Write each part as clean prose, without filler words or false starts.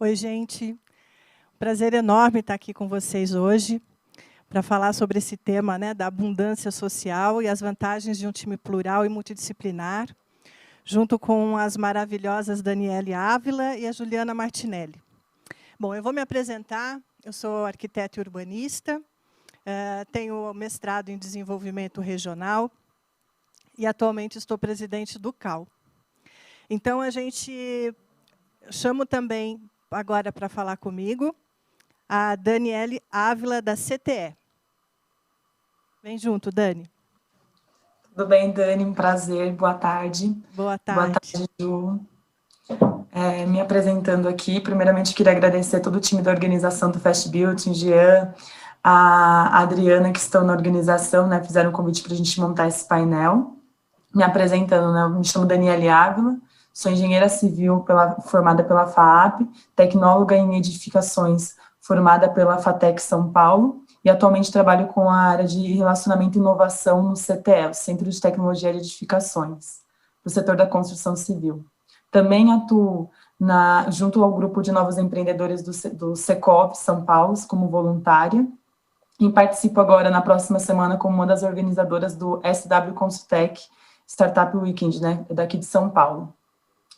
Oi, gente. Prazer enorme estar aqui com vocês hoje para falar sobre esse tema, né, da abundância social e as vantagens de um time plural e multidisciplinar, junto com as maravilhosas Daniele Ávila e a Juliana Martinelli. Bom, eu vou me apresentar. Eu sou arquiteta e urbanista, tenho mestrado em desenvolvimento regional e atualmente estou presidente do CAL. Então, chamo também agora para falar comigo a Daniele Ávila, da CTE. Vem junto, Dani. Tudo bem, Dani? Um prazer. Boa tarde. Boa tarde. Boa tarde, Ju. Me apresentando aqui, primeiramente queria agradecer todo o time da organização do Fast Building, Jean, a Adriana, que estão na organização, né, fizeram um convite para a gente montar esse painel. Me apresentando, né, eu me chamo Daniele Ávila, sou engenheira civil formada pela FAAP, tecnóloga em edificações formada pela FATEC São Paulo, e atualmente trabalho com a área de relacionamento e inovação no CTE, o Centro de Tecnologia de Edificações, do setor da construção civil. Também atuo junto ao grupo de novos empreendedores do Secov São Paulo, como voluntária, e participo agora, na próxima semana, como uma das organizadoras do SW Consultec Startup Weekend, né, daqui de São Paulo.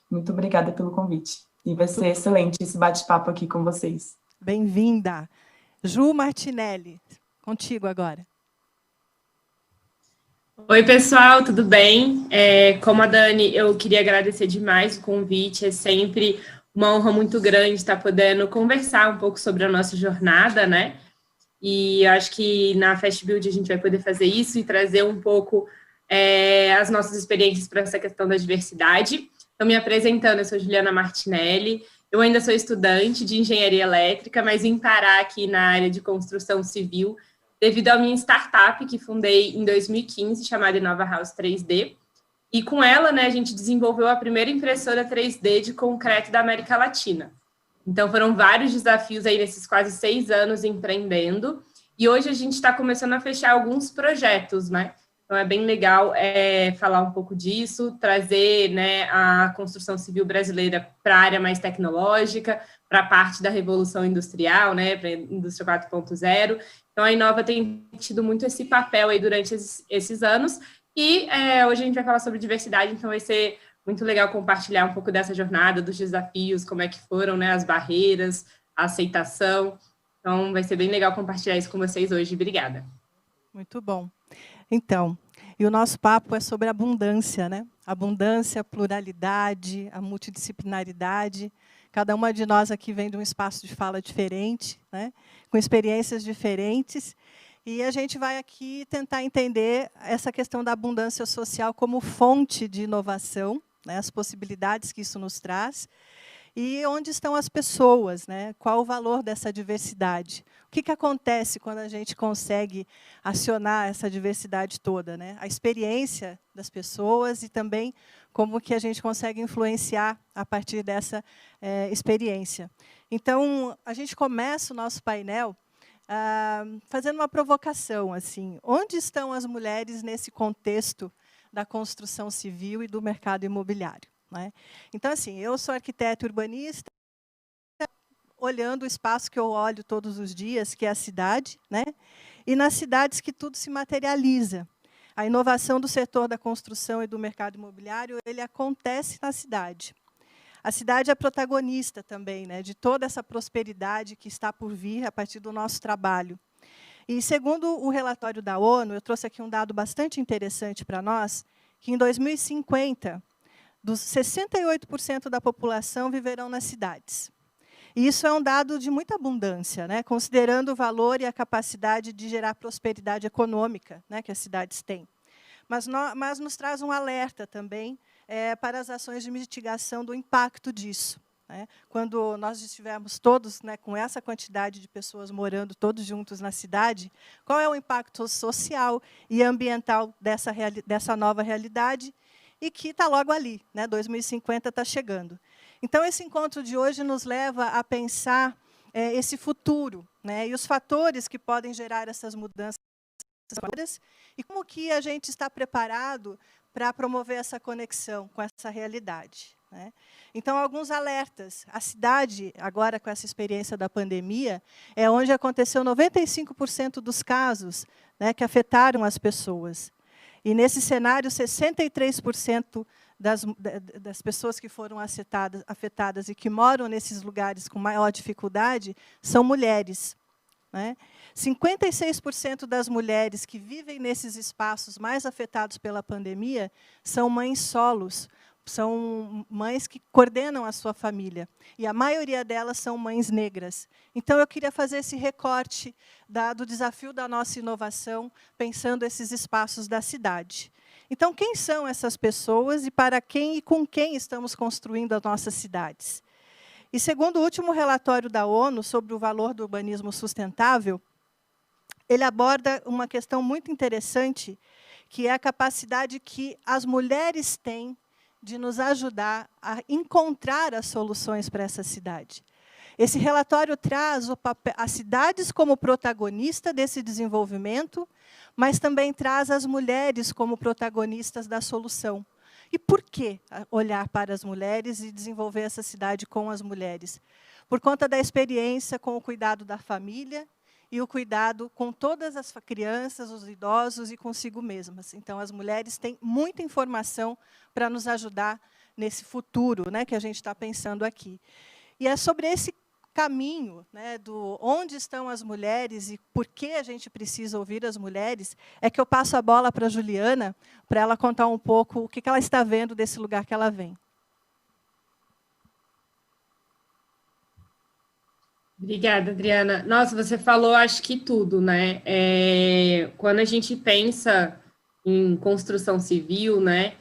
Muito obrigada pelo convite. E vai ser excelente esse bate-papo aqui com vocês. Bem-vinda. Ju Martinelli, contigo agora. Oi, pessoal, tudo bem? Como a Dani, eu queria agradecer demais o convite. É sempre uma honra muito grande estar podendo conversar um pouco sobre a nossa jornada, né? E acho que na Fast Build a gente vai poder fazer isso e trazer um pouco as nossas experiências para essa questão da diversidade. Então, me apresentando, eu sou Juliana Martinelli. Eu ainda sou estudante de engenharia elétrica, mas vim parar aqui na área de construção civil devido à minha startup que fundei em 2015, chamada Inova House 3D. E com ela, né, a gente desenvolveu a primeira impressora 3D de concreto da América Latina. Então, foram vários desafios aí nesses quase 6 anos empreendendo. E hoje a gente está começando a fechar alguns projetos, né? Então, é bem legal falar um pouco disso, trazer, né, a construção civil brasileira para a área mais tecnológica, para a parte da revolução industrial, né, para a indústria 4.0. Então, a Inova tem tido muito esse papel aí durante esses anos. E hoje a gente vai falar sobre diversidade, então vai ser muito legal compartilhar um pouco dessa jornada, dos desafios, como é que foram, né, as barreiras, a aceitação. Então, vai ser bem legal compartilhar isso com vocês hoje. Obrigada. Muito bom. Então, e o nosso papo é sobre abundância, né? Abundância, pluralidade, a multidisciplinaridade. Cada uma de nós aqui vem de um espaço de fala diferente, né? Com experiências diferentes. E a gente vai aqui tentar entender essa questão da abundância social como fonte de inovação, né? As possibilidades que isso nos traz. E onde estão as pessoas, né? Qual o valor dessa diversidade? O que acontece quando a gente consegue acionar essa diversidade toda, né? A experiência das pessoas e também como que a gente consegue influenciar a partir dessa experiência. Então, a gente começa o nosso painel fazendo uma provocação, assim, onde estão as mulheres nesse contexto da construção civil e do mercado imobiliário? Né? Então, assim, eu sou arquiteta urbanista, olhando o espaço que eu olho todos os dias, que é a cidade, né? E nas cidades que tudo se materializa. A inovação do setor da construção e do mercado imobiliário, ele acontece na cidade. A cidade é protagonista também, né, de toda essa prosperidade que está por vir a partir do nosso trabalho. E, segundo o relatório da ONU, eu trouxe aqui um dado bastante interessante para nós, que em 2050, dos 68% da população viverão nas cidades. E isso é um dado de muita abundância, né, considerando o valor e a capacidade de gerar prosperidade econômica, né, que as cidades têm. Mas nos traz um alerta também para as ações de mitigação do impacto disso. Né? Quando nós estivermos todos, né, com essa quantidade de pessoas morando todos juntos na cidade, qual é o impacto social e ambiental dessa nova realidade? E que está logo ali, né? 2050 está chegando. Então, esse encontro de hoje nos leva a pensar esse futuro, né? E os fatores que podem gerar essas mudanças e como que a gente está preparado para promover essa conexão com essa realidade. né? Então, alguns alertas. A cidade, agora com essa experiência da pandemia, é onde aconteceu 95% dos casos, né, que afetaram as pessoas. E, nesse cenário, 63% das pessoas que foram afetadas e que moram nesses lugares com maior dificuldade são mulheres, né? 56% das mulheres que vivem nesses espaços mais afetados pela pandemia são mães solos, são mães que coordenam a sua família. E a maioria delas são mães negras. Então, eu queria fazer esse recorte do desafio da nossa inovação, pensando esses espaços da cidade. Então, quem são essas pessoas e para quem e com quem estamos construindo as nossas cidades? E, segundo o último relatório da ONU sobre o valor do urbanismo sustentável, ele aborda uma questão muito interessante, que é a capacidade que as mulheres têm de nos ajudar a encontrar as soluções para essa cidade. Esse relatório traz as cidades como protagonista desse desenvolvimento, mas também traz as mulheres como protagonistas da solução. E por que olhar para as mulheres e desenvolver essa cidade com as mulheres? Por conta da experiência com o cuidado da família e o cuidado com todas as crianças, os idosos e consigo mesmas. Então, as mulheres têm muita informação para nos ajudar nesse futuro, né, que a gente está pensando aqui. E é sobre esse caminho, né, do onde estão as mulheres e por que a gente precisa ouvir as mulheres, é que eu passo a bola para a Juliana, para ela contar um pouco o que ela está vendo desse lugar que ela vem. Obrigada, Adriana. Nossa, você falou, acho que tudo, né? Quando a gente pensa em construção civil, né,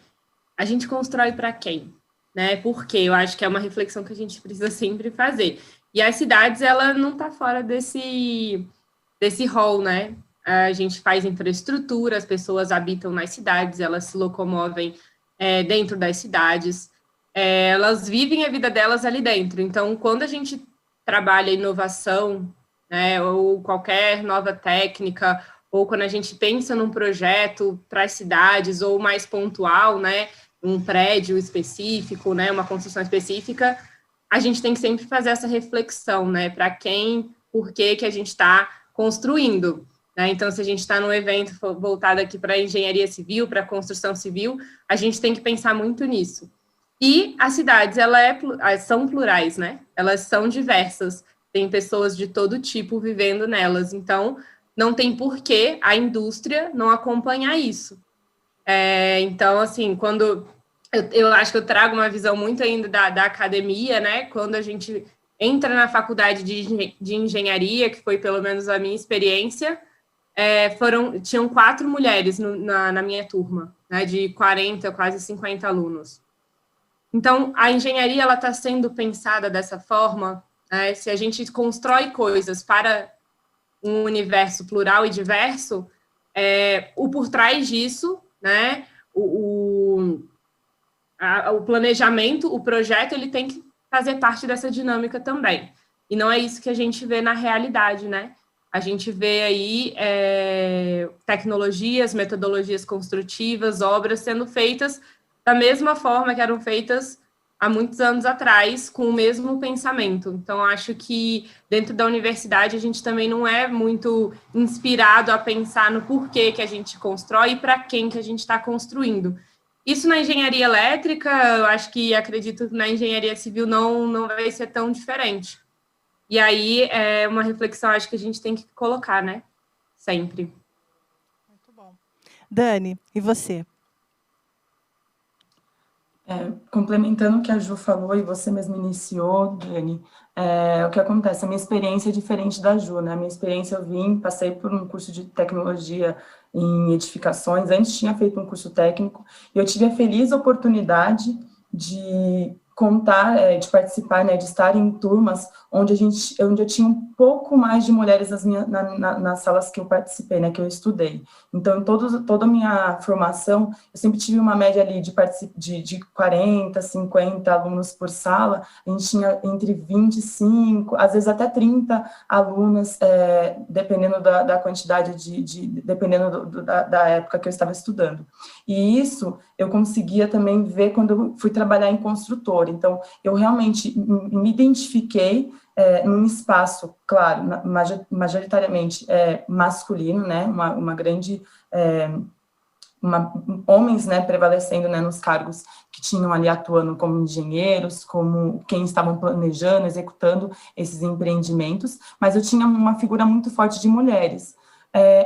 a gente constrói para quem? Né? Porque eu acho que é uma reflexão que a gente precisa sempre fazer. E as cidades, ela não está fora desse rol, né? A gente faz infraestrutura, as pessoas habitam nas cidades, elas se locomovem dentro das cidades, elas vivem a vida delas ali dentro. Então, quando a gente trabalha inovação, né, ou qualquer nova técnica, ou quando a gente pensa num projeto para as cidades, ou mais pontual, né, um prédio específico, né, uma construção específica, a gente tem que sempre fazer essa reflexão, né, para quem, por que a gente está construindo. Né? Então, se a gente está num evento voltado aqui para a engenharia civil, para a construção civil, a gente tem que pensar muito nisso. E as cidades, elas são plurais, né? Elas são diversas, tem pessoas de todo tipo vivendo nelas, então não tem por que a indústria não acompanhar isso. Então, assim, quando eu acho que eu trago uma visão muito ainda da academia, né? Quando a gente entra na faculdade de engenharia, que foi pelo menos a minha experiência, tinham 4 mulheres na minha turma, né? De 40, quase 50 alunos. Então, a engenharia está sendo pensada dessa forma, né? Se a gente constrói coisas para um universo plural e diverso, o por trás disso, né, o planejamento, o projeto, ele tem que fazer parte dessa dinâmica também. E não é isso que a gente vê na realidade, né? A gente vê aí tecnologias, metodologias construtivas, obras sendo feitas da mesma forma que eram feitas há muitos anos atrás, com o mesmo pensamento. Então, acho que dentro da universidade a gente também não é muito inspirado a pensar no porquê que a gente constrói e para quem que a gente está construindo. Isso na engenharia elétrica, eu acho que acredito que na engenharia civil não vai ser tão diferente. E aí é uma reflexão, acho que a gente tem que colocar, né? Sempre. Muito bom. Dani, e você? Complementando o que a Ju falou e você mesmo iniciou, Dani, o que acontece, a minha experiência é diferente da Ju, né? A minha experiência, passei por um curso de tecnologia em edificações, antes tinha feito um curso técnico, e eu tive a feliz oportunidade de de participar, né, de estar em turmas onde eu tinha um pouco mais de mulheres nas salas que eu participei, né, que eu estudei. Então, toda a minha formação, eu sempre tive uma média ali de 40, 50 alunos por sala, a gente tinha entre 25, às vezes até 30 alunas, dependendo da quantidade dependendo da época que eu estava estudando. E isso eu conseguia também ver quando eu fui trabalhar em construtora. valor. Então, eu realmente me identifiquei num espaço, claro, majoritariamente masculino, né, uma grande... homens, né, prevalecendo, né, nos cargos que tinham ali atuando como engenheiros, como quem estavam planejando, executando esses empreendimentos, mas eu tinha uma figura muito forte de mulheres.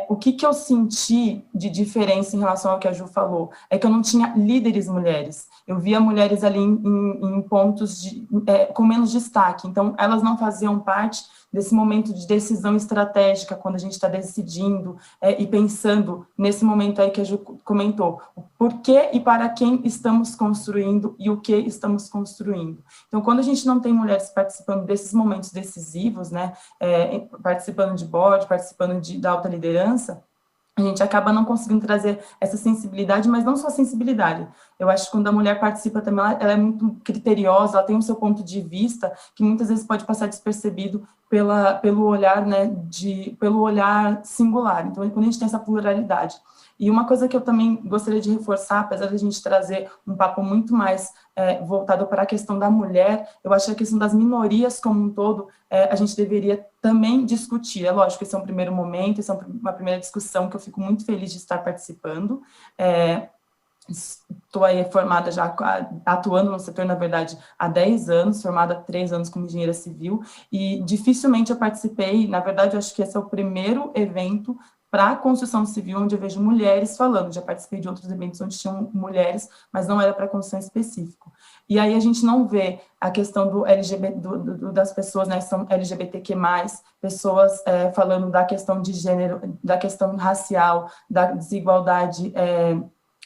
O que eu senti de diferença em relação ao que a Ju falou, é que eu não tinha líderes mulheres, eu via mulheres ali em pontos com menos destaque, então elas não faziam parte desse momento de decisão estratégica, quando a gente está decidindo e pensando nesse momento aí que a Ju comentou, o porquê e para quem estamos construindo e o que estamos construindo. Então, quando a gente não tem mulheres participando desses momentos decisivos, né, participando de board, participando da alta liderança, a gente acaba não conseguindo trazer essa sensibilidade, mas não só a sensibilidade. Eu acho que quando a mulher participa também, ela é muito criteriosa, ela tem o seu ponto de vista, que muitas vezes pode passar despercebido pelo olhar, né, pelo olhar singular. Então, quando a gente tem essa pluralidade. E uma coisa que eu também gostaria de reforçar, apesar de a gente trazer um papo muito mais voltado para a questão da mulher, eu acho que a questão das minorias como um todo, a gente deveria também discutir. É lógico, esse é um primeiro momento, essa é uma primeira discussão que eu fico muito feliz de estar participando. Estou aí formada já, atuando no setor, na verdade, há 10 anos, formada há 3 anos como engenheira civil, e dificilmente eu participei, na verdade, eu acho que esse é o primeiro evento para a construção civil, onde eu vejo mulheres falando. Já participei de outros eventos onde tinham mulheres, mas não era para construção específico. E aí a gente não vê a questão do LGBT, das pessoas, né, são LGBTQ+, pessoas falando da questão de gênero, da questão racial, da desigualdade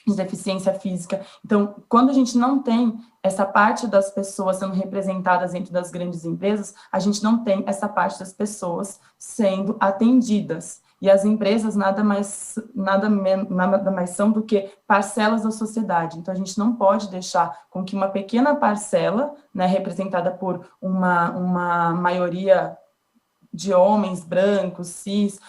de deficiência física. Então, quando a gente não tem essa parte das pessoas sendo representadas dentro das grandes empresas, a gente não tem essa parte das pessoas sendo atendidas. E as empresas nada mais são do que parcelas da sociedade. Então, a gente não pode deixar com que uma pequena parcela, né, representada por uma maioria de homens brancos, cis,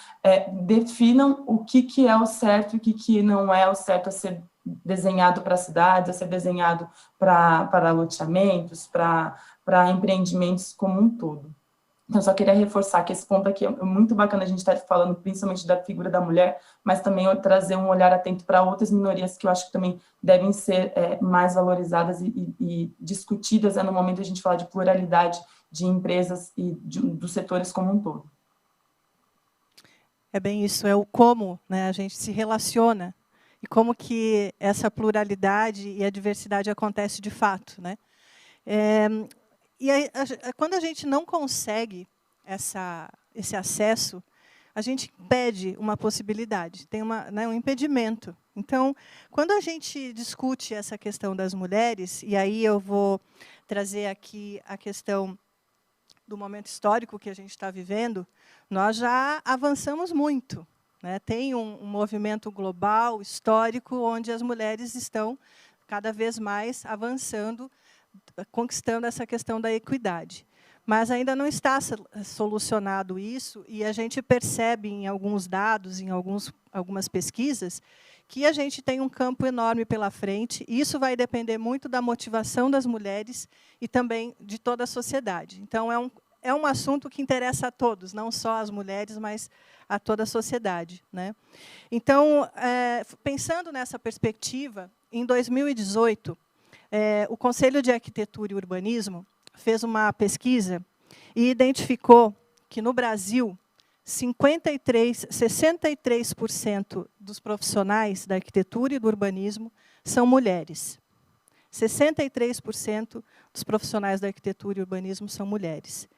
definam o que é o certo e o que não é o certo a ser desenhado para cidades, a ser desenhado para loteamentos, para empreendimentos como um todo. Então, só queria reforçar que esse ponto aqui é muito bacana a gente estar falando principalmente da figura da mulher, mas também trazer um olhar atento para outras minorias que eu acho que também devem ser mais valorizadas e discutidas no momento de a gente falar de pluralidade de empresas e dos setores como um todo. É bem isso, é o como, né, a gente se relaciona e como que essa pluralidade e a diversidade acontece de fato, né? Quando a gente não consegue esse acesso, a gente impede uma possibilidade, tem um impedimento. Então, quando a gente discute essa questão das mulheres, e aí eu vou trazer aqui a questão do momento histórico que a gente está vivendo, nós já avançamos muito, né? Tem um movimento global, histórico, onde as mulheres estão cada vez mais avançando, conquistando essa questão da equidade. Mas ainda não está solucionado isso, e a gente percebe em alguns dados, em algumas pesquisas, que a gente tem um campo enorme pela frente, e isso vai depender muito da motivação das mulheres e também de toda a sociedade. Então, é um assunto que interessa a todos, não só as mulheres, mas a toda a sociedade, né? Então, pensando nessa perspectiva, em 2018, o Conselho de Arquitetura e Urbanismo fez uma pesquisa e identificou que, no Brasil, 63% dos profissionais da arquitetura e do urbanismo são mulheres. 63% dos profissionais da arquitetura e urbanismo são mulheres.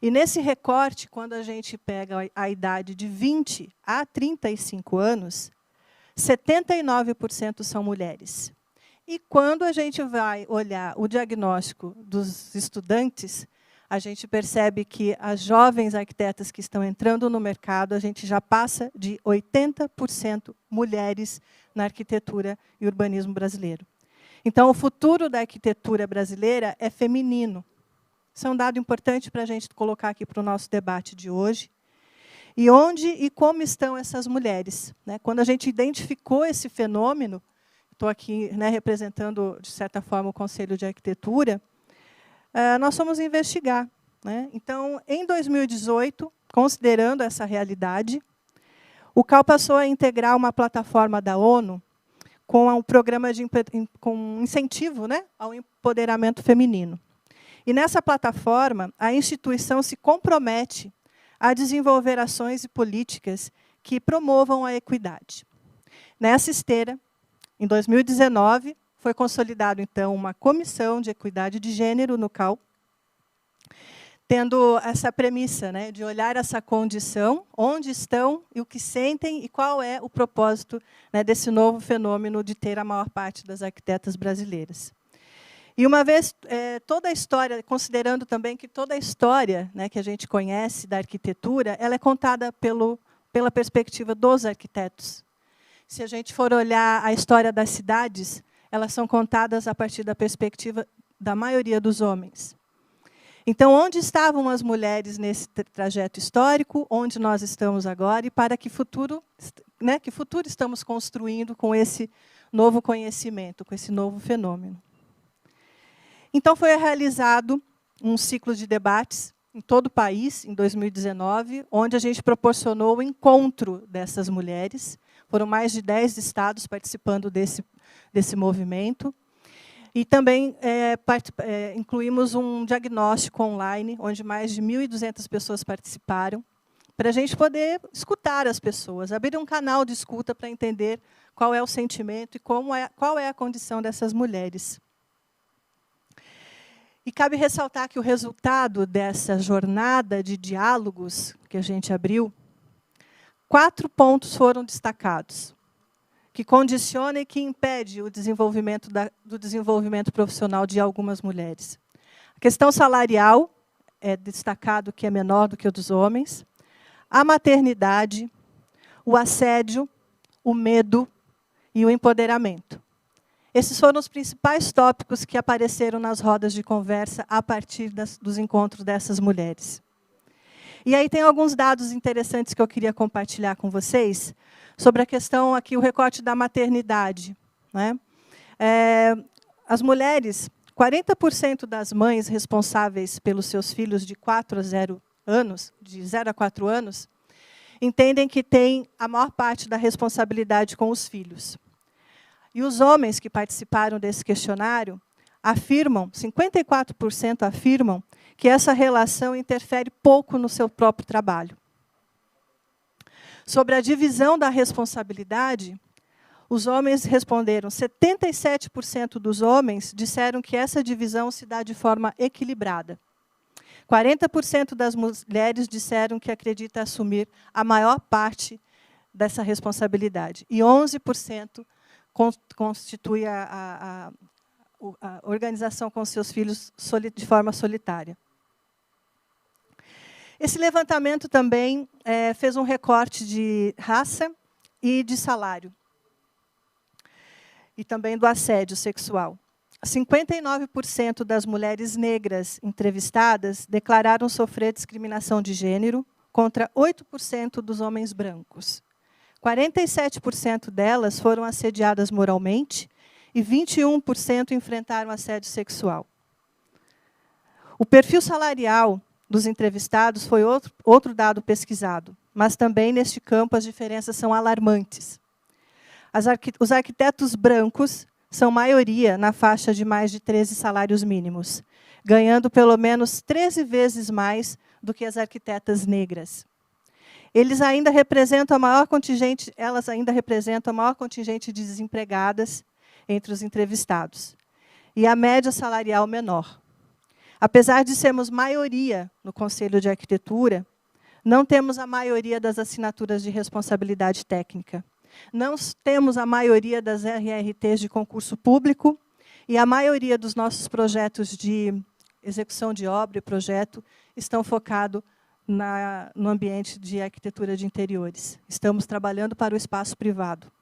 E, nesse recorte, quando a gente pega a idade de 20 a 35 anos, 79% são mulheres. E, quando a gente vai olhar o diagnóstico dos estudantes, a gente percebe que as jovens arquitetas que estão entrando no mercado, a gente já passa de 80% mulheres na arquitetura e urbanismo brasileiro. Então, o futuro da arquitetura brasileira é feminino. Isso é um dado importante para a gente colocar aqui para o nosso debate de hoje. E onde e como estão essas mulheres, né? Quando a gente identificou esse fenômeno, estou aqui, né, representando, de certa forma, o Conselho de Arquitetura, nós fomos investigar, né? Então, em 2018, considerando essa realidade, o CAL passou a integrar uma plataforma da ONU com um programa com incentivo, né, ao empoderamento feminino. E nessa plataforma, a instituição se compromete a desenvolver ações e políticas que promovam a equidade. Nessa esteira, em 2019, foi consolidado, então, uma comissão de equidade de gênero no CAL, tendo essa premissa, né, de olhar essa condição, onde estão e o que sentem e qual é o propósito, né, desse novo fenômeno de ter a maior parte das arquitetas brasileiras. E uma vez, toda a história, considerando também que toda a história, né, que a gente conhece da arquitetura, ela é contada pela perspectiva dos arquitetos. Se a gente for olhar a história das cidades, elas são contadas a partir da perspectiva da maioria dos homens. Então, onde estavam as mulheres nesse trajeto histórico, onde nós estamos agora, e para que futuro, né, que futuro estamos construindo com esse novo conhecimento, com esse novo fenômeno. Então, foi realizado um ciclo de debates em todo o país, em 2019, onde a gente proporcionou o encontro dessas mulheres. Foram mais de 10 estados participando desse movimento. E também incluímos um diagnóstico online, onde mais de 1.200 pessoas participaram, para a gente poder escutar as pessoas, abrir um canal de escuta para entender qual é o sentimento e qual é a condição dessas mulheres. E cabe ressaltar que o resultado dessa jornada de diálogos que a gente abriu, 4 pontos foram destacados, que condiciona e que impede o desenvolvimento do desenvolvimento profissional de algumas mulheres. A questão salarial é destacado que é menor do que o dos homens, a maternidade, o assédio, o medo e o empoderamento. Esses foram os principais tópicos que apareceram nas rodas de conversa a partir dos encontros dessas mulheres. E aí tem alguns dados interessantes que eu queria compartilhar com vocês sobre a questão aqui, o recorte da maternidade, né? As mulheres, 40% das mães responsáveis pelos seus filhos de 0 a 4 anos, entendem que têm a maior parte da responsabilidade com os filhos. E os homens que participaram desse questionário afirmam, 54% afirmam, que essa relação interfere pouco no seu próprio trabalho. Sobre a divisão da responsabilidade, os homens responderam, 77% dos homens disseram que essa divisão se dá de forma equilibrada. 40% das mulheres disseram que acreditam assumir a maior parte dessa responsabilidade. E 11% constitui a organização com seus filhos de forma solitária. Esse levantamento também fez um recorte de raça e de salário, e também do assédio sexual. 59% das mulheres negras entrevistadas declararam sofrer discriminação de gênero, contra 8% dos homens brancos. 47% delas foram assediadas moralmente e 21% enfrentaram assédio sexual. O perfil salarial dos entrevistados foi outro dado pesquisado, mas também neste campo as diferenças são alarmantes. Os arquitetos brancos são maioria na faixa de mais de 13 salários mínimos, ganhando pelo menos 13 vezes mais do que as arquitetas negras. Elas ainda representam a maior contingente de desempregadas entre os entrevistados. E a média salarial menor. Apesar de sermos maioria no Conselho de Arquitetura, não temos a maioria das assinaturas de responsabilidade técnica. Não temos a maioria das RRTs de concurso público e a maioria dos nossos projetos de execução de obra e projeto estão focados no ambiente de arquitetura de interiores. Estamos trabalhando para o espaço privado.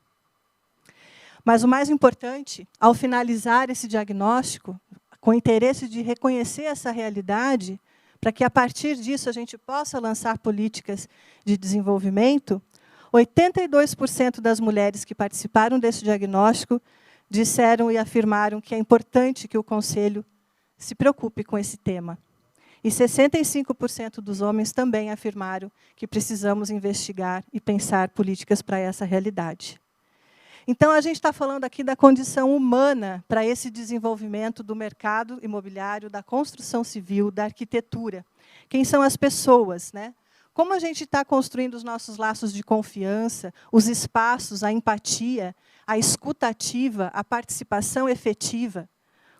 Mas o mais importante, ao finalizar esse diagnóstico, com interesse de reconhecer essa realidade, para que, a partir disso, a gente possa lançar políticas de desenvolvimento, 82% das mulheres que participaram desse diagnóstico disseram e afirmaram que é importante que o Conselho se preocupe com esse tema. E 65% dos homens também afirmaram que precisamos investigar e pensar políticas para essa realidade. Então, a gente está falando aqui da condição humana para esse desenvolvimento do mercado imobiliário, da construção civil, da arquitetura. Quem são as pessoas, né? Como a gente está construindo os nossos laços de confiança, os espaços, a empatia, a escuta ativa, a participação efetiva?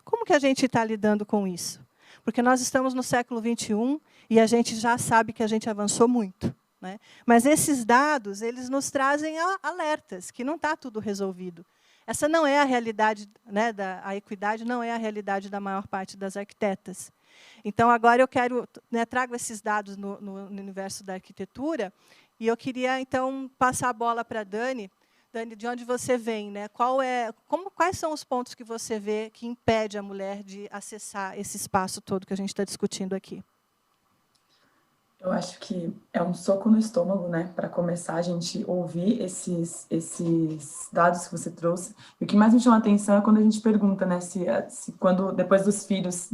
Como que a gente está lidando com isso? Porque nós estamos no século XXI e a gente já sabe que a gente avançou muito, né? Mas esses dados, eles nos trazem alertas, que não está tudo resolvido. Essa não é a realidade, né, a equidade não é a realidade da maior parte das arquitetas. Então, agora eu quero, né, trago esses dados no universo da arquitetura, e eu queria, então, passar a bola para a Dani. Dani, de onde você vem, né? Quais são os pontos que você vê que impede a mulher de acessar esse espaço todo que a gente está discutindo aqui? Eu acho que é um soco no estômago, né, para começar a gente ouvir esses dados que você trouxe. E o que mais me chama a atenção é quando a gente pergunta, né, se quando, depois dos filhos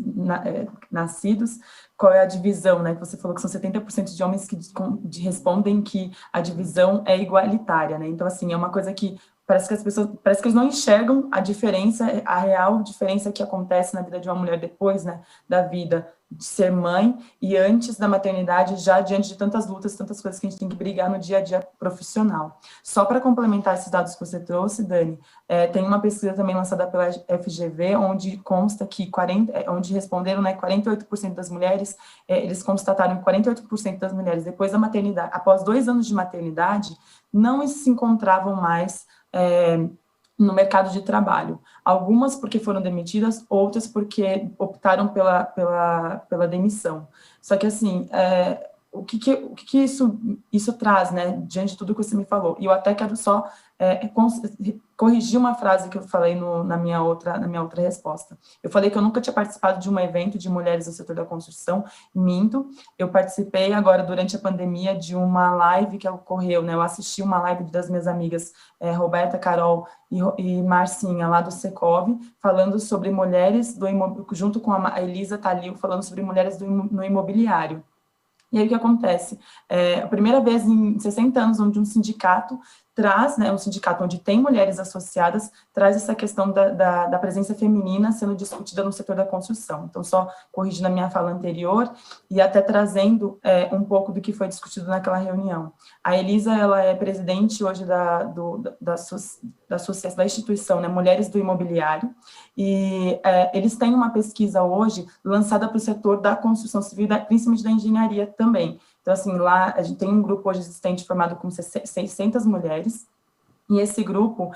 nascidos, qual é a divisão, né, que você falou que são 70% de homens que respondem que a divisão é igualitária, né, então, assim, é uma coisa que parece que eles não enxergam a diferença, a real diferença que acontece na vida de uma mulher depois, né, da vida de ser mãe e antes da maternidade, já diante de tantas lutas, tantas coisas que a gente tem que brigar no dia a dia profissional. Só para complementar esses dados que você trouxe, Dani, tem uma pesquisa também lançada pela FGV, onde consta que onde responderam, né, 48% das mulheres, eles constataram que 48% das mulheres, depois da maternidade, após 2 anos de maternidade, não se encontravam mais no mercado de trabalho. Algumas porque foram demitidas, outras porque optaram pela demissão. Só que, assim, o que isso traz, né, diante de tudo que você me falou? E eu até quero só corrigir uma frase que eu falei na minha outra resposta. Eu falei que eu nunca tinha participado de um evento de mulheres do setor da construção, minto. Eu participei agora, durante a pandemia, de uma live que ocorreu, né, eu assisti uma live das minhas amigas Roberta, Carol e Marcinha, lá do Secov, falando sobre mulheres do imobiliário, junto com a Elisa Talil, falando sobre mulheres no imobiliário. E aí o que acontece? A primeira vez em 60 anos, onde um sindicato traz, né, um sindicato onde tem mulheres associadas, traz essa questão da presença feminina sendo discutida no setor da construção. Então, só corrigindo a minha fala anterior e até trazendo um pouco do que foi discutido naquela reunião. A Elisa, ela é presidente hoje da instituição, né, Mulheres do Imobiliário, e eles têm uma pesquisa hoje lançada para o setor da construção civil, principalmente da engenharia também. Então, assim, lá a gente tem um grupo hoje existente formado com 600 mulheres, e esse grupo,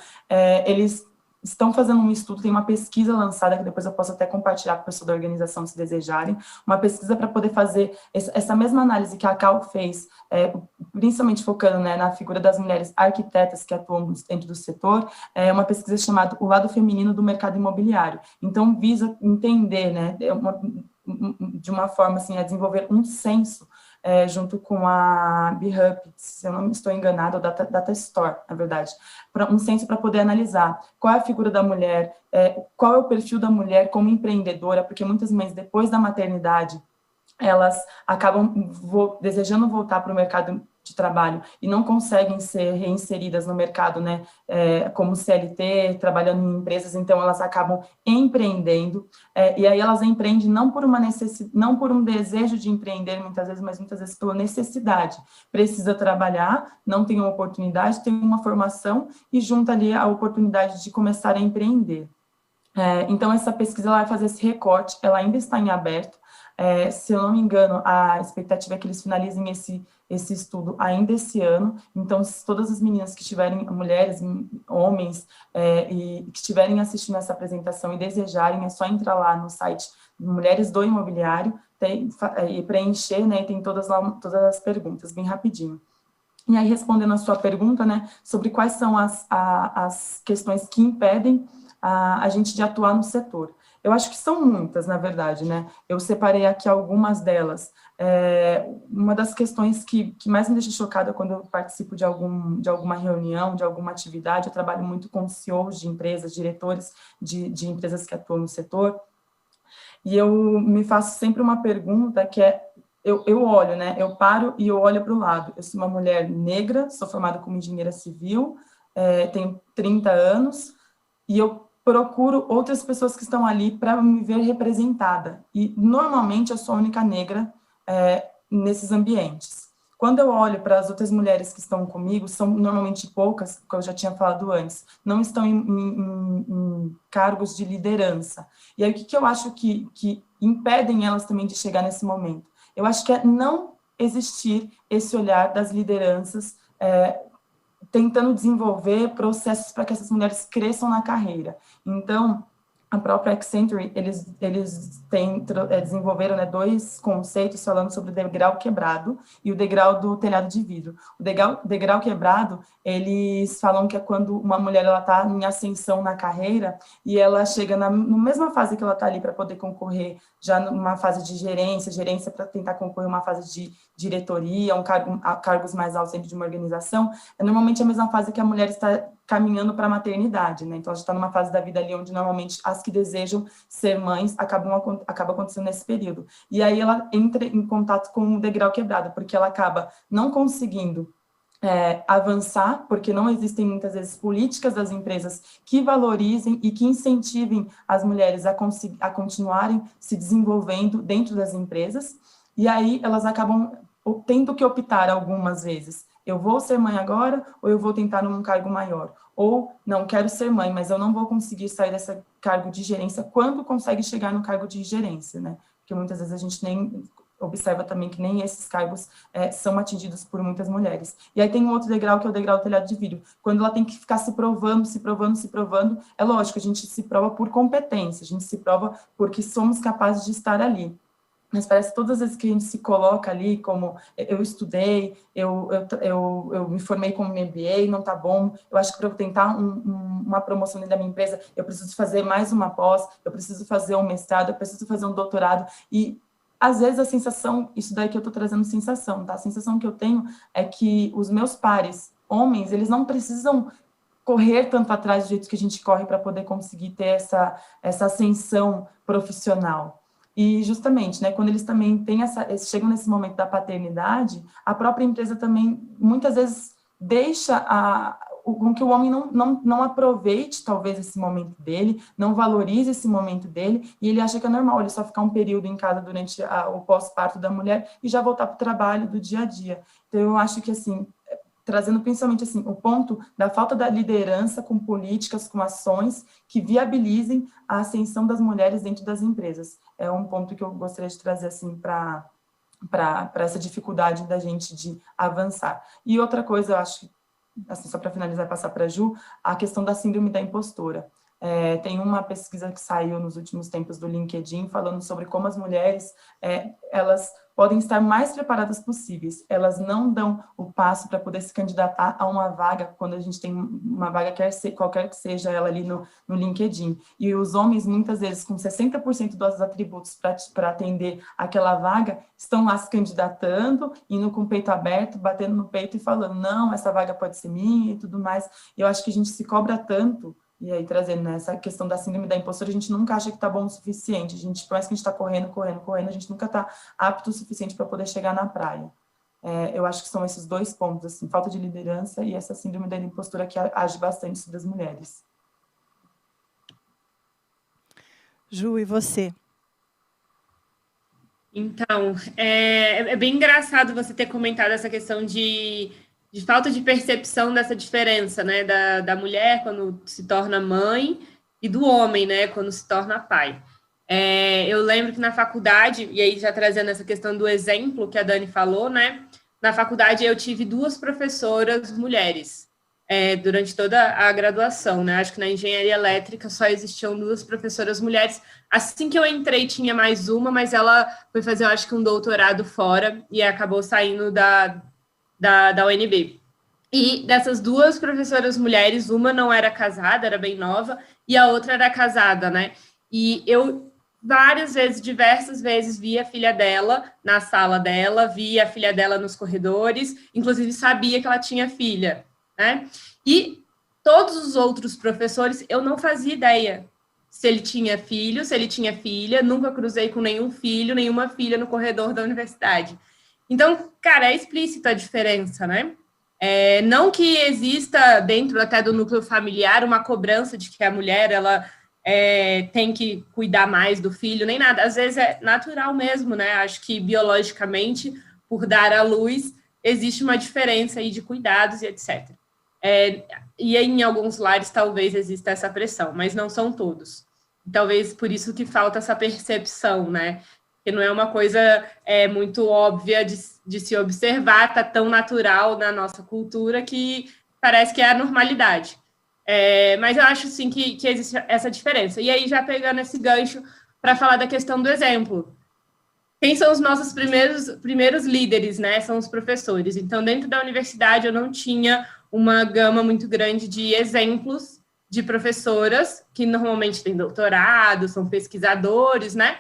eles estão fazendo um estudo, tem uma pesquisa lançada, que depois eu posso até compartilhar com o pessoal da organização, se desejarem, uma pesquisa para poder fazer essa mesma análise que a Cal fez, principalmente focando, né, na figura das mulheres arquitetas que atuam dentro do setor, uma pesquisa chamada O Lado Feminino do Mercado Imobiliário. Então, visa entender, né, de uma forma, assim, a desenvolver um censo junto com a BHUP, se eu não estou enganada, ou Data Store, na verdade, um censo para poder analisar qual é a figura da mulher, qual é o perfil da mulher como empreendedora, porque muitas mães, depois da maternidade, elas acabam desejando voltar para o mercado de trabalho e não conseguem ser reinseridas no mercado, né, como CLT, trabalhando em empresas, então elas acabam empreendendo, e aí elas empreendem não por não por um desejo de empreender muitas vezes, mas muitas vezes pela necessidade. Precisa trabalhar, não tem uma oportunidade, tem uma formação e junta ali a oportunidade de começar a empreender. Então essa pesquisa ela vai fazer esse recorte, ela ainda está em aberto. Se eu não me engano, a expectativa é que eles finalizem esse estudo ainda esse ano. Então, se todas as meninas que tiverem, mulheres, homens, e que estiverem assistindo essa apresentação e desejarem, é só entrar lá no site Mulheres do Imobiliário e preencher, né, e tem todas as perguntas, bem rapidinho. E aí, respondendo a sua pergunta, né, sobre quais são as questões que impedem a gente de atuar no setor. Eu acho que são muitas, na verdade, né? Eu separei aqui algumas delas. Uma das questões que mais me deixa chocada quando eu participo de alguma reunião, de alguma atividade, eu trabalho muito com CEOs de empresas, diretores de empresas que atuam no setor, E eu me faço sempre uma pergunta que é, eu olho, né? Eu paro e eu olho para o lado. Eu sou uma mulher negra, sou formada como engenheira civil, tenho 30 anos, e eu procuro outras pessoas que estão ali para me ver representada. E, normalmente, eu sou a única negra nesses ambientes. Quando eu olho para as outras mulheres que estão comigo, são normalmente poucas, como eu já tinha falado antes, não estão em cargos de liderança. E aí, o que eu acho que impedem elas também de chegar nesse momento? Eu acho que é não existir esse olhar das lideranças, tentando desenvolver processos para que essas mulheres cresçam na carreira. Então, a própria Accenture, eles desenvolveram, né, 2 conceitos falando sobre o degrau quebrado e o degrau do telhado de vidro. O degrau quebrado, eles falam que é quando uma mulher está em ascensão na carreira e ela chega na mesma fase que ela está ali para poder concorrer, já numa fase de gerência para tentar concorrer uma fase de diretoria, cargos mais altos dentro de uma organização, é normalmente a mesma fase que a mulher está caminhando para a maternidade, né? Então, ela já está numa fase da vida ali onde, normalmente, as que desejam ser mães acaba acontecendo nesse período. E aí, ela entra em contato com o degrau quebrado, porque ela acaba não conseguindo avançar, porque não existem, muitas vezes, políticas das empresas que valorizem e que incentivem as mulheres a continuarem se desenvolvendo dentro das empresas, e aí elas acabam tendo que optar algumas vezes. Eu vou ser mãe agora ou eu vou tentar num cargo maior? Ou, não, quero ser mãe, mas eu não vou conseguir sair desse cargo de gerência. Quando consegue chegar no cargo de gerência, né? Porque muitas vezes a gente nem observa também que nem esses cargos são atingidos por muitas mulheres. E aí tem um outro degrau, que é o degrau do telhado de vidro. Quando ela tem que ficar se provando, é lógico, a gente se prova por competência, a gente se prova porque somos capazes de estar ali. Mas parece que todas as vezes que a gente se coloca ali, como eu estudei, eu me formei como MBA, não tá bom, eu acho que para eu tentar uma promoção dentro da minha empresa, eu preciso fazer mais uma pós, eu preciso fazer um mestrado, eu preciso fazer um doutorado, e às vezes a sensação, isso daí que eu estou trazendo sensação, tá? A sensação que eu tenho é que os meus pares, homens, eles não precisam correr tanto atrás do jeito que a gente corre para poder conseguir ter essa ascensão profissional. E justamente, né, quando eles também têm chegam nesse momento da paternidade, a própria empresa também, muitas vezes, deixa com que o homem não aproveite, talvez, esse momento dele, não valorize esse momento dele, e ele acha que é normal ele só ficar um período em casa durante o pós-parto da mulher e já voltar para o trabalho do dia a dia. Então, eu acho que, assim, trazendo principalmente assim, o ponto da falta da liderança com políticas, com ações que viabilizem a ascensão das mulheres dentro das empresas. É um ponto que eu gostaria de trazer assim, para essa dificuldade da gente de avançar. E outra coisa, eu acho, assim, só para finalizar e passar para a Ju, a questão da síndrome da impostora. Tem uma pesquisa que saiu nos últimos tempos do LinkedIn falando sobre como as mulheres, elas podem estar mais preparadas possíveis, elas não dão o passo para poder se candidatar a uma vaga, quando a gente tem uma vaga, qualquer que seja ela ali no LinkedIn, e os homens, muitas vezes, com 60% dos atributos para atender aquela vaga, estão lá se candidatando, indo com o peito aberto, batendo no peito e falando, não, essa vaga pode ser minha e tudo mais. Eu acho que a gente se cobra tanto. E aí, trazendo, né, essa questão da síndrome da impostora, a gente nunca acha que está bom o suficiente. Por mais que a gente está correndo, a gente nunca está apto o suficiente para poder chegar na praia. Eu acho que são esses 2 pontos, assim, falta de liderança e essa síndrome da impostora que age bastante sobre as mulheres. Ju, e você? Então, é bem engraçado você ter comentado essa questão de falta de percepção dessa diferença, né, da mulher quando se torna mãe e do homem, né, quando se torna pai. Eu lembro que na faculdade, e aí já trazendo essa questão do exemplo que a Dani falou, né, na faculdade eu tive 2 professoras mulheres durante toda a graduação, né, acho que na engenharia elétrica só existiam 2 professoras mulheres. Assim que eu entrei tinha mais uma, mas ela foi fazer, eu acho que um doutorado fora e acabou saindo da UNB. E dessas 2 professoras mulheres, uma não era casada, era bem nova, e a outra era casada, né? E eu, diversas vezes, via a filha dela na sala dela, via a filha dela nos corredores, inclusive sabia que ela tinha filha, né? E todos os outros professores, eu não fazia ideia se ele tinha filho, se ele tinha filha, nunca cruzei com nenhum filho, nenhuma filha no corredor da universidade. Então, cara, é explícita a diferença, né? Não que exista dentro até do núcleo familiar uma cobrança de que a mulher, ela tem que cuidar mais do filho, nem nada. Às vezes é natural mesmo, né? Acho que biologicamente, por dar à luz, existe uma diferença aí de cuidados e etc. E em alguns lares talvez exista essa pressão, mas não são todos. Talvez por isso que falta essa percepção, né? Que não é uma coisa muito óbvia de se observar, tá tão natural na nossa cultura que parece que é a normalidade. Mas eu acho, sim, que existe essa diferença. E aí, já pegando esse gancho para falar da questão do exemplo. Quem são os nossos primeiros líderes, né? São os professores. Então, dentro da universidade, eu não tinha uma gama muito grande de exemplos de professoras, que normalmente têm doutorado, são pesquisadores, né?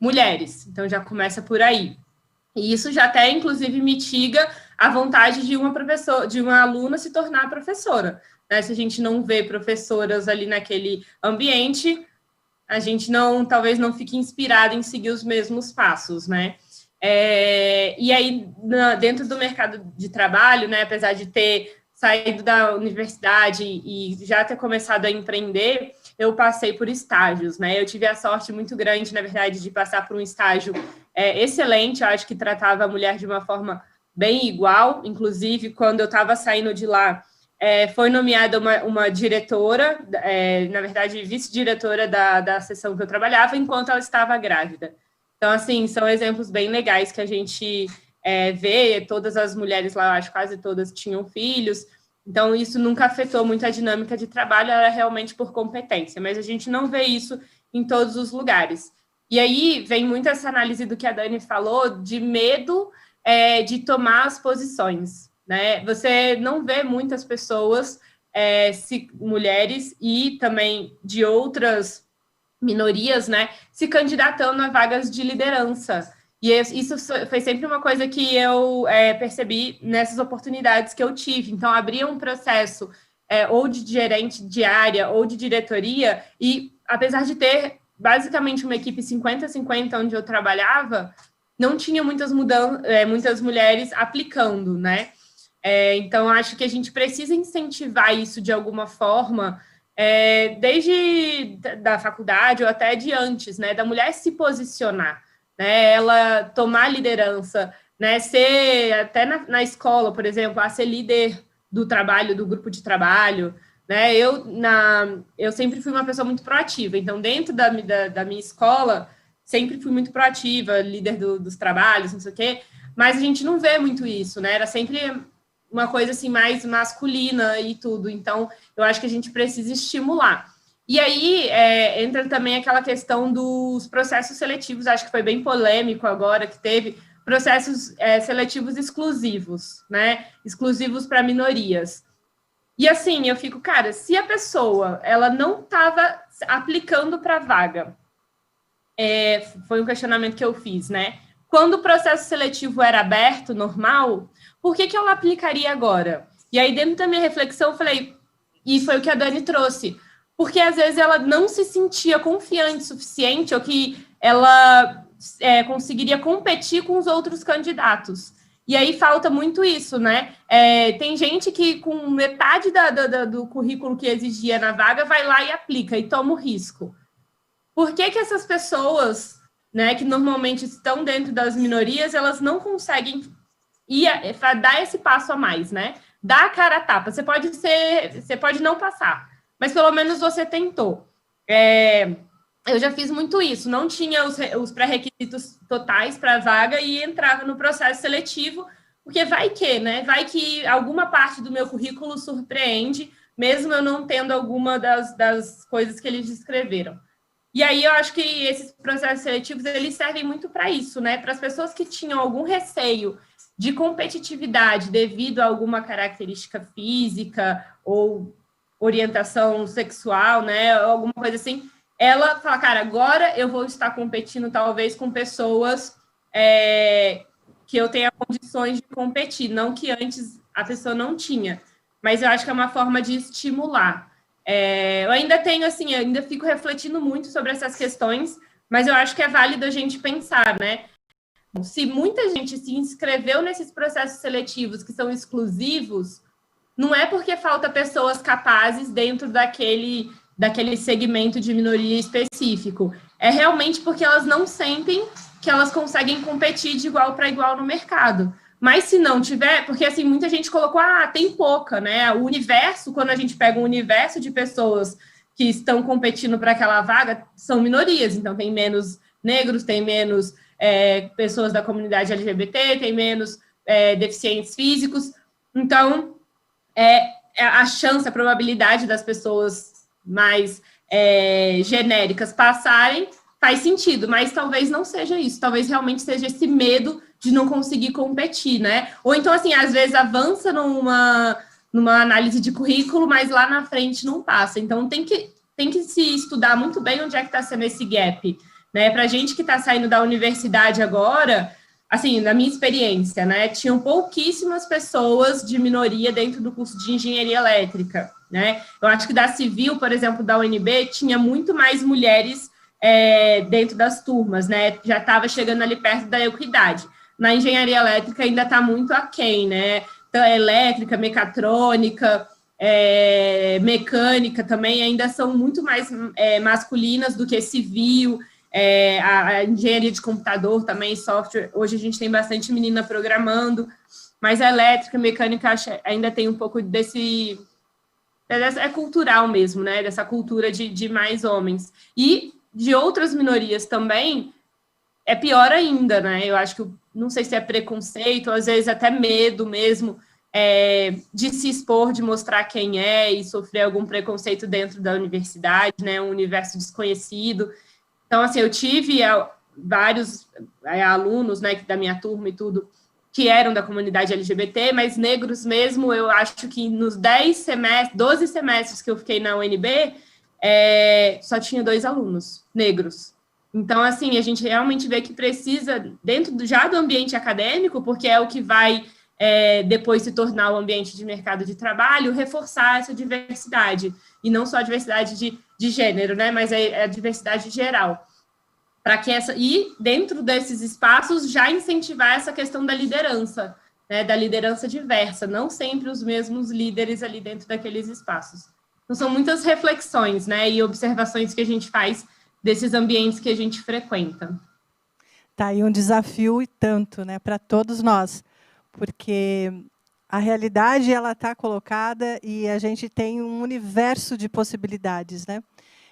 Mulheres. Então, já começa por aí. E isso já até, inclusive, mitiga a vontade de uma aluna se tornar professora. Né? Se a gente não vê professoras ali naquele ambiente, a gente talvez não fique inspirado em seguir os mesmos passos, né? E aí, dentro do mercado de trabalho, né, apesar de ter saído da universidade e já ter começado a empreender, eu passei por estágios, né? Eu tive a sorte muito grande, na verdade, de passar por um estágio excelente, eu acho que tratava a mulher de uma forma bem igual, inclusive, quando eu estava saindo de lá, foi nomeada uma diretora, na verdade, vice-diretora da seção que eu trabalhava, enquanto ela estava grávida. Então, assim, são exemplos bem legais que a gente vê, todas as mulheres lá, eu acho, quase todas tinham filhos, então isso nunca afetou muito a dinâmica de trabalho, era realmente por competência, mas a gente não vê isso em todos os lugares. E aí vem muito essa análise do que a Dani falou, de medo de tomar as posições, né? Você não vê muitas pessoas, mulheres e também de outras minorias, né, se candidatando a vagas de liderança. E isso foi sempre uma coisa que eu percebi nessas oportunidades que eu tive. Então, abria um processo ou de gerente de área ou de diretoria, e apesar de ter basicamente uma equipe 50-50 onde eu trabalhava, não tinha muitas mulheres aplicando, né? Então, acho que a gente precisa incentivar isso de alguma forma, desde da faculdade ou até de antes, né? Da mulher se posicionar, né? Ela tomar liderança, né? Ser até na escola, por exemplo, a ser líder do trabalho, do grupo de trabalho, né? Eu sempre fui uma pessoa muito proativa, então dentro da minha escola sempre fui muito proativa, líder dos trabalhos, não sei o quê, mas a gente não vê muito isso, né? Era sempre uma coisa assim mais masculina e tudo, então eu acho que a gente precisa estimular. E aí entra também aquela questão dos processos seletivos, acho que foi bem polêmico agora que teve processos seletivos exclusivos, né? Exclusivos para minorias. E assim, eu fico, cara, se a pessoa ela não estava aplicando para a vaga, foi um questionamento que eu fiz, né? Quando o processo seletivo era aberto, normal, por que ela aplicaria agora? E aí, dentro da minha reflexão, eu falei, e foi o que a Dani trouxe, porque às vezes ela não se sentia confiante o suficiente ou que ela conseguiria competir com os outros candidatos. E aí falta muito isso, né? Tem gente que com metade do currículo que exigia na vaga vai lá e aplica e toma o risco. Por que essas pessoas, né, que normalmente estão dentro das minorias, elas não conseguem dar esse passo a mais, né? Dar a cara a tapa. Você pode não passar, mas pelo menos você tentou. Eu já fiz muito isso, não tinha os pré-requisitos totais para a vaga e entrava no processo seletivo, porque vai que, né? Vai que alguma parte do meu currículo surpreende, mesmo eu não tendo alguma das coisas que eles descreveram. E aí eu acho que esses processos seletivos, eles servem muito para isso, né? Para as pessoas que tinham algum receio de competitividade devido a alguma característica física ou orientação sexual, né? Alguma coisa assim, ela fala, cara, agora eu vou estar competindo talvez com pessoas que eu tenha condições de competir, não que antes a pessoa não tinha, mas eu acho que é uma forma de estimular. Eu ainda tenho, assim, eu ainda fico refletindo muito sobre essas questões, mas eu acho que é válido a gente pensar, né? Se muita gente se inscreveu nesses processos seletivos que são exclusivos, não é porque falta pessoas capazes dentro daquele segmento de minoria específico. É realmente porque elas não sentem que elas conseguem competir de igual para igual no mercado. Mas se não tiver, porque assim, muita gente colocou, tem pouca, né? O universo, quando a gente pega um universo de pessoas que estão competindo para aquela vaga, são minorias, então tem menos negros, tem menos pessoas da comunidade LGBT, tem menos deficientes físicos, então a chance, a probabilidade das pessoas mais genéricas passarem faz sentido, mas talvez não seja isso, talvez realmente seja esse medo de não conseguir competir, né? Ou então, assim, às vezes avança numa análise de currículo, mas lá na frente não passa. Então, tem que se estudar muito bem onde é que está sendo esse gap, né? Para a gente que está saindo da universidade agora, assim, na minha experiência, né? Tinham pouquíssimas pessoas de minoria dentro do curso de engenharia elétrica, né? Eu acho que da civil, por exemplo, da UNB, tinha muito mais mulheres dentro das turmas, né? Já estava chegando ali perto da equidade. Na engenharia elétrica ainda está muito aquém, né? Então, elétrica, mecatrônica, mecânica também ainda são muito mais masculinas do que civil, a engenharia de computador também, software. Hoje a gente tem bastante menina programando, mas a elétrica, mecânica ainda tem um pouco desse... É cultural mesmo, né? Dessa cultura de mais homens. E de outras minorias também, é pior ainda, né? Eu acho que, não sei se é preconceito, ou às vezes até medo mesmo, de se expor, de mostrar quem é e sofrer algum preconceito dentro da universidade, né? Um universo desconhecido. Então, assim, eu tive vários alunos, né, da minha turma e tudo, que eram da comunidade LGBT, mas negros mesmo, eu acho que nos 12 semestres que eu fiquei na UNB, só tinha 2 alunos negros. Então, assim, a gente realmente vê que precisa, dentro já do ambiente acadêmico, porque é o que vai depois se tornar o ambiente de mercado de trabalho, reforçar essa diversidade, e não só a diversidade de gênero, né, mas a diversidade geral. E dentro desses espaços, já incentivar essa questão da liderança, né, da liderança diversa, não sempre os mesmos líderes ali dentro daqueles espaços. Então, são muitas reflexões, né, e observações que a gente faz desses ambientes que a gente frequenta. Tá aí um desafio e tanto, né, para todos nós, porque a realidade ela está colocada e a gente tem um universo de possibilidades, né?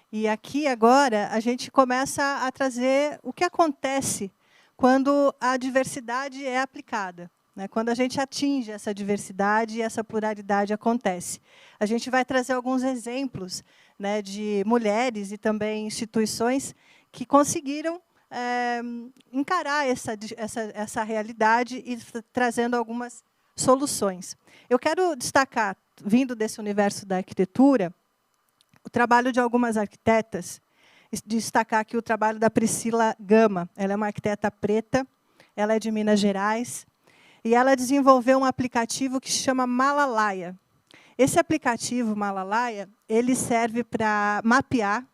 E aqui agora a gente começa a trazer o que acontece quando a diversidade é aplicada, né? Quando a gente atinge essa diversidade e essa pluralidade acontece. A gente vai trazer alguns exemplos, né, de mulheres e também instituições que conseguiram encarar essa realidade e trazendo algumas soluções. Eu quero destacar, vindo desse universo da arquitetura, o trabalho de algumas arquitetas, destacar aqui o trabalho da Priscila Gama. Ela é uma arquiteta preta, ela é de Minas Gerais, e ela desenvolveu um aplicativo que se chama Malalaia. Esse aplicativo, Malalaia, ele serve para mapear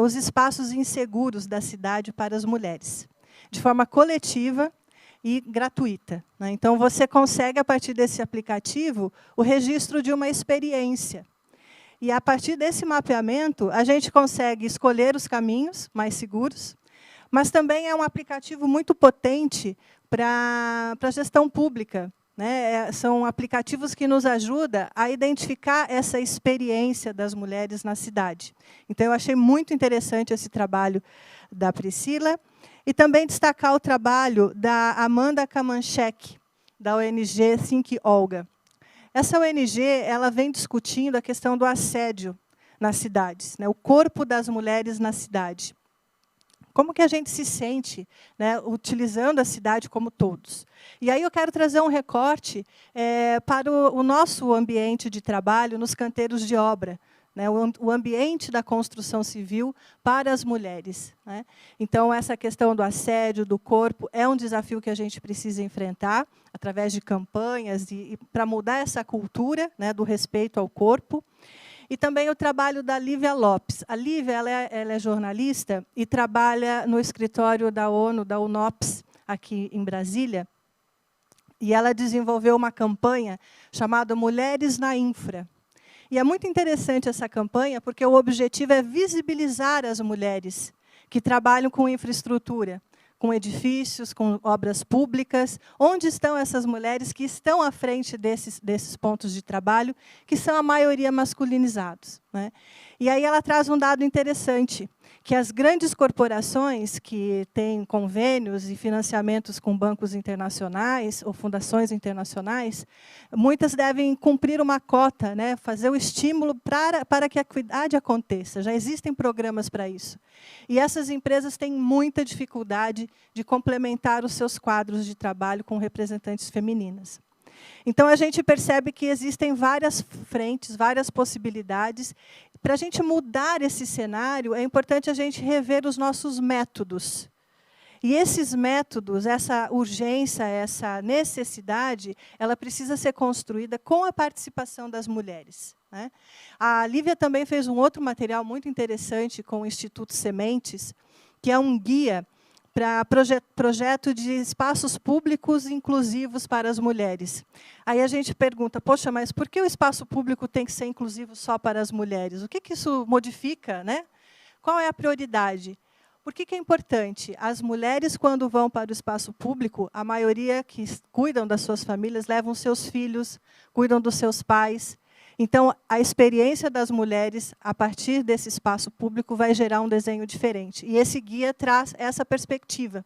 os espaços inseguros da cidade para as mulheres, de forma coletiva e gratuita, né? Então, você consegue, a partir desse aplicativo, o registro de uma experiência. E, a partir desse mapeamento, a gente consegue escolher os caminhos mais seguros, mas também é um aplicativo muito potente para a gestão pública, né? São aplicativos que nos ajudam a identificar essa experiência das mulheres na cidade. Então, eu achei muito interessante esse trabalho da Priscila. E também destacar o trabalho da Amanda Kamanchek, da ONG Think Olga. Essa ONG ela vem discutindo a questão do assédio nas cidades, né? O corpo das mulheres na cidade. Como que a gente se sente, né, utilizando a cidade como todos? E aí eu quero trazer um recorte para o nosso ambiente de trabalho nos canteiros de obra, né, o ambiente da construção civil para as mulheres, né? Então, essa questão do assédio, do corpo, é um desafio que a gente precisa enfrentar, através de campanhas, para mudar essa cultura, né, do respeito ao corpo. E também o trabalho da Lívia Lopes. A Lívia ela é jornalista e trabalha no escritório da ONU, da UNOPS, aqui em Brasília. E ela desenvolveu uma campanha chamada Mulheres na Infra. E é muito interessante essa campanha, porque o objetivo é visibilizar as mulheres que trabalham com infraestrutura, com edifícios, com obras públicas. Onde estão essas mulheres que estão à frente desses pontos de trabalho, que são a maioria masculinizados, né? E aí ela traz um dado interessante, que as grandes corporações que têm convênios e financiamentos com bancos internacionais ou fundações internacionais, muitas devem cumprir uma cota, né, fazer o estímulo para que a equidade aconteça. Já existem programas para isso. E essas empresas têm muita dificuldade de complementar os seus quadros de trabalho com representantes femininas. Então, a gente percebe que existem várias frentes, várias possibilidades. Para a gente mudar esse cenário, é importante a gente rever os nossos métodos. E esses métodos, essa urgência, essa necessidade, ela precisa ser construída com a participação das mulheres, né? A Lívia também fez um outro material muito interessante com o Instituto Sementes, que é um guia para projeto de espaços públicos inclusivos para as mulheres. Aí a gente pergunta, poxa, mas por que o espaço público tem que ser inclusivo só para as mulheres? O que isso modifica, né? Qual é a prioridade? Por que é importante? As mulheres, quando vão para o espaço público, a maioria que cuidam das suas famílias levam seus filhos, cuidam dos seus pais. Então, a experiência das mulheres, a partir desse espaço público, vai gerar um desenho diferente. E esse guia traz essa perspectiva.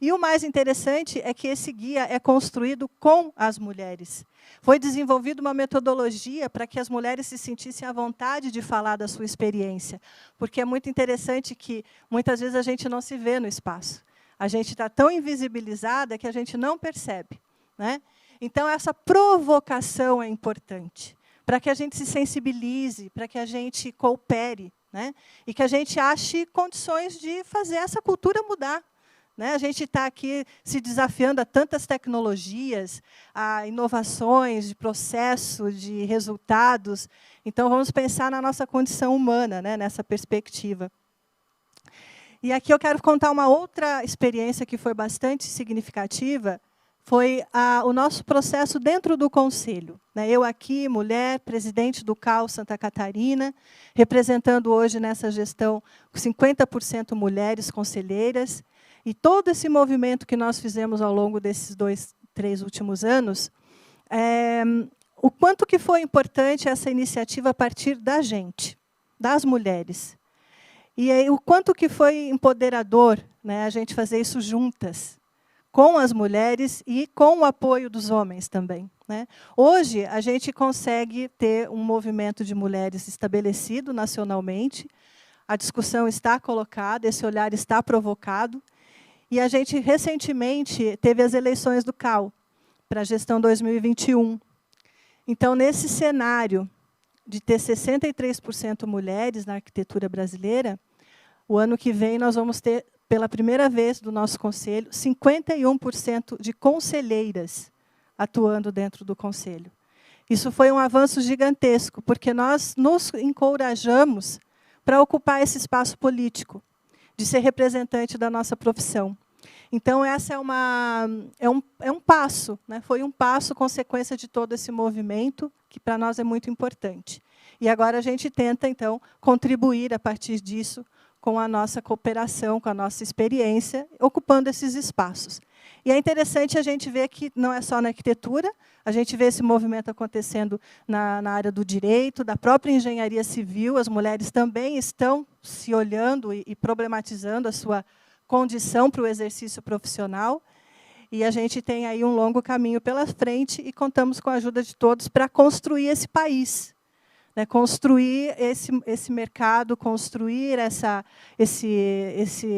E o mais interessante é que esse guia é construído com as mulheres. Foi desenvolvida uma metodologia para que as mulheres se sentissem à vontade de falar da sua experiência. Porque é muito interessante que, muitas vezes, a gente não se vê no espaço. A gente está tão invisibilizada que a gente não percebe, né? Então, essa provocação é importante, para que a gente se sensibilize, para que a gente coopere, né? E que a gente ache condições de fazer essa cultura mudar, né? A gente está aqui se desafiando a tantas tecnologias, a inovações de processo, de resultados. Então, vamos pensar na nossa condição humana, né, nessa perspectiva. E aqui eu quero contar uma outra experiência que foi bastante significativa, foi o nosso processo dentro do Conselho, né? Eu aqui, mulher, presidente do CAU Santa Catarina, representando hoje nessa gestão 50% mulheres conselheiras, e todo esse movimento que nós fizemos ao longo desses 3 últimos anos, o quanto que foi importante essa iniciativa a partir da gente, das mulheres. E aí, o quanto que foi empoderador, né, a gente fazer isso juntas, com as mulheres e com o apoio dos homens também, né? Hoje, a gente consegue ter um movimento de mulheres estabelecido nacionalmente, a discussão está colocada, esse olhar está provocado, e a gente, recentemente, teve as eleições do CAU, para a gestão 2021. Então, nesse cenário de ter 63% mulheres na arquitetura brasileira, o ano que vem nós vamos ter, pela primeira vez do nosso conselho, 51% de conselheiras atuando dentro do conselho. Isso foi um avanço gigantesco, porque nós nos encorajamos para ocupar esse espaço político, de ser representante da nossa profissão. Então, essa é um passo, né? Foi um passo, consequência de todo esse movimento, que para nós é muito importante. E agora a gente tenta, então, contribuir a partir disso, com a nossa cooperação, com a nossa experiência, ocupando esses espaços. E é interessante a gente ver que não é só na arquitetura, a gente vê esse movimento acontecendo na área do direito, da própria engenharia civil, as mulheres também estão se olhando e problematizando a sua condição para o exercício profissional, e a gente tem aí um longo caminho pela frente e contamos com a ajuda de todos para construir esse país, né, construir esse mercado, construir esse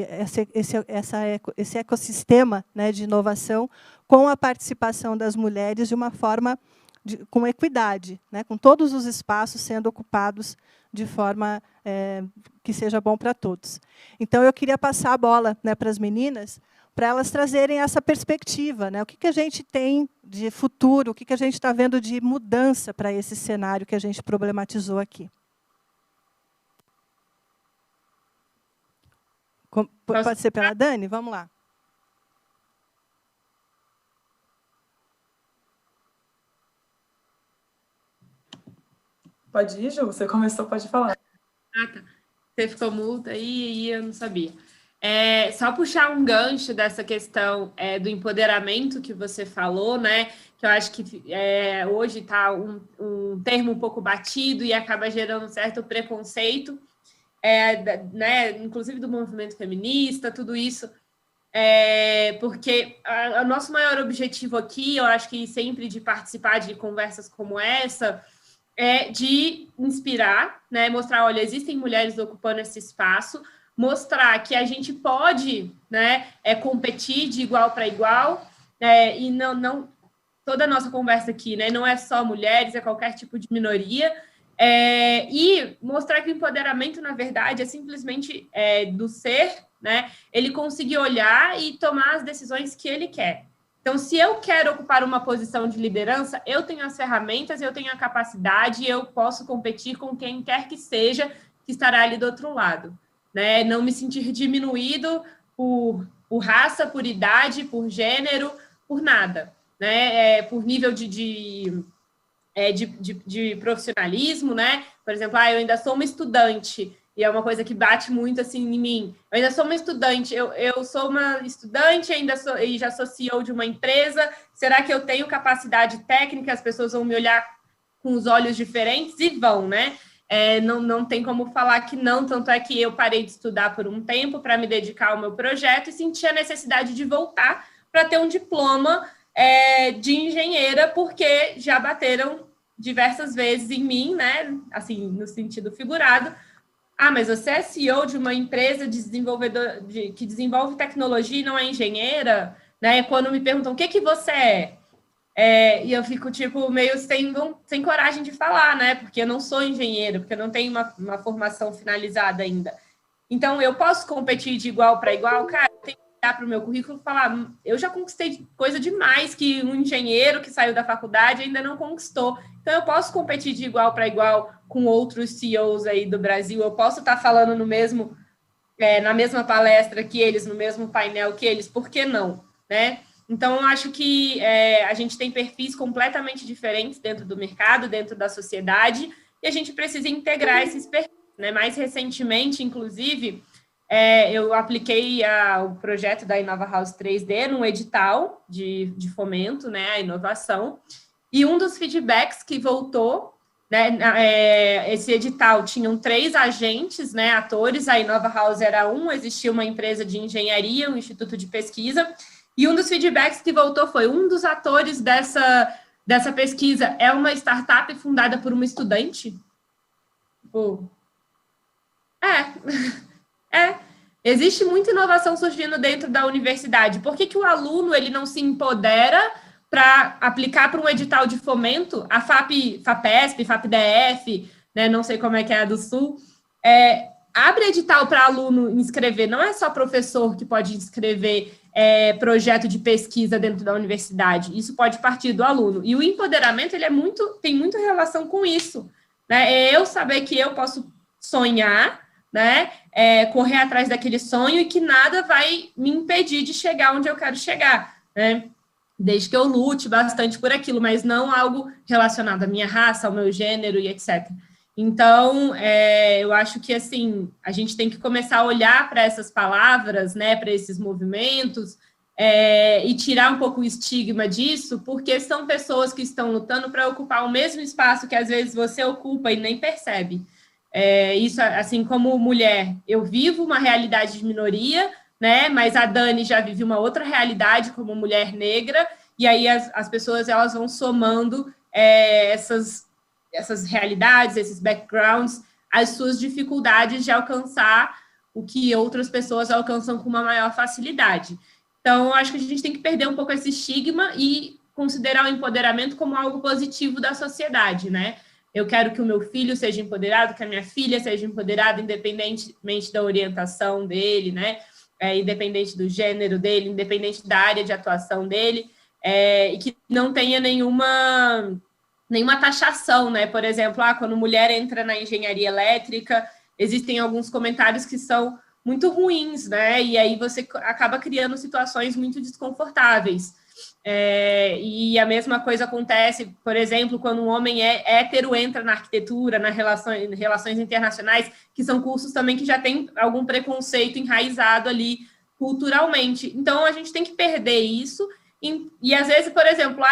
ecossistema, né, de inovação com a participação das mulheres de uma forma com equidade, né, com todos os espaços sendo ocupados de forma que seja bom para todos. Então, eu queria passar a bola, né, para as meninas, para elas trazerem essa perspectiva, né? O que a gente tem de futuro, o que a gente está vendo de mudança para esse cenário que a gente problematizou aqui. Pode ser pela Dani? Vamos lá. Pode ir, Ju? Você começou, pode falar. Ah, tá. Você ficou muda e eu não sabia. Só puxar um gancho dessa questão do empoderamento que você falou, né? Que eu acho que hoje está um termo um pouco batido e acaba gerando um certo preconceito, né? Inclusive do movimento feminista, tudo isso. Porque o nosso maior objetivo aqui, eu acho que sempre de participar de conversas como essa, é de inspirar, né? Mostrar, olha, existem mulheres ocupando esse espaço, mostrar que a gente pode, né, competir de igual para igual, e não toda a nossa conversa aqui, né, não é só mulheres, é qualquer tipo de minoria, e mostrar que o empoderamento, na verdade, é simplesmente do ser, né, ele conseguir olhar e tomar as decisões que ele quer. Então, se eu quero ocupar uma posição de liderança, eu tenho as ferramentas, eu tenho a capacidade, eu posso competir com quem quer que seja que estará ali do outro lado. Né? Não me sentir diminuído por raça, por idade, por gênero, por nada. Né? Por nível de profissionalismo, né? Por exemplo, eu ainda sou uma estudante, e é uma coisa que bate muito assim em mim. Eu ainda sou uma estudante, eu sou uma estudante, e já sou CEO de uma empresa. Será que eu tenho capacidade técnica? As pessoas vão me olhar com os olhos diferentes e vão, né? Não tem como falar que não, tanto é que eu parei de estudar por um tempo para me dedicar ao meu projeto e senti a necessidade de voltar para ter um diploma de engenheira, porque já bateram diversas vezes em mim, né? Assim, no sentido figurado. Mas você é CEO de uma empresa que desenvolve tecnologia e não é engenheira? Né? Quando me perguntam o que você é? E eu fico, tipo, meio sem coragem de falar, né? Porque eu não sou engenheiro, porque eu não tenho uma formação finalizada ainda. Então, eu posso competir de igual para igual? Cara, eu tenho que olhar para o meu currículo e falar, eu já conquistei coisa demais que um engenheiro que saiu da faculdade ainda não conquistou. Então, eu posso competir de igual para igual com outros CEOs aí do Brasil, eu posso estar falando na mesma palestra que eles, no mesmo painel que eles, por que não, né? Então, eu acho que a gente tem perfis completamente diferentes dentro do mercado, dentro da sociedade, e a gente precisa integrar esses perfis. Né? Mais recentemente, inclusive, eu apliquei o projeto da Inova House 3D num edital de fomento, né, à inovação, e um dos feedbacks que voltou, né, esse edital tinham 3 agentes, né, atores, a Inova House era existia uma empresa de engenharia, um instituto de pesquisa, e um dos feedbacks que voltou foi um dos atores dessa pesquisa é uma startup fundada por uma estudante. Tipo, existe muita inovação surgindo dentro da universidade. Por que o aluno ele não se empodera para aplicar para um edital de fomento? A FAPESP, FAPDF, né, não sei como é que é a do Sul, abre edital para aluno inscrever. Não é só professor que pode inscrever projeto de pesquisa dentro da universidade. Isso pode partir do aluno. E o empoderamento ele tem muito relação com isso. Né? É eu saber que eu posso sonhar, né? Correr atrás daquele sonho e que nada vai me impedir de chegar onde eu quero chegar, né? Desde que eu lute bastante por aquilo, mas não algo relacionado à minha raça, ao meu gênero e etc. Então, eu acho que, assim, a gente tem que começar a olhar para essas palavras, né, para esses movimentos, e tirar um pouco o estigma disso, porque são pessoas que estão lutando para ocupar o mesmo espaço que, às vezes, você ocupa e nem percebe. Isso, assim, como mulher, eu vivo uma realidade de minoria, né, mas a Dani já vive uma outra realidade como mulher negra, e aí as pessoas elas vão somando essas realidades, esses backgrounds, as suas dificuldades de alcançar o que outras pessoas alcançam com uma maior facilidade. Então, eu acho que a gente tem que perder um pouco esse estigma e considerar o empoderamento como algo positivo da sociedade, né? Eu quero que o meu filho seja empoderado, que a minha filha seja empoderada, independentemente da orientação dele, né? Independente do gênero dele, independente da área de atuação dele, e que não tenha nenhuma taxação, né? Por exemplo, quando mulher entra na engenharia elétrica, existem alguns comentários que são muito ruins, né? E aí você acaba criando situações muito desconfortáveis. E a mesma coisa acontece, por exemplo, quando um homem hétero entra na arquitetura, relações internacionais, que são cursos também que já tem algum preconceito enraizado ali culturalmente. Então, a gente tem que perder isso. E às vezes, por exemplo,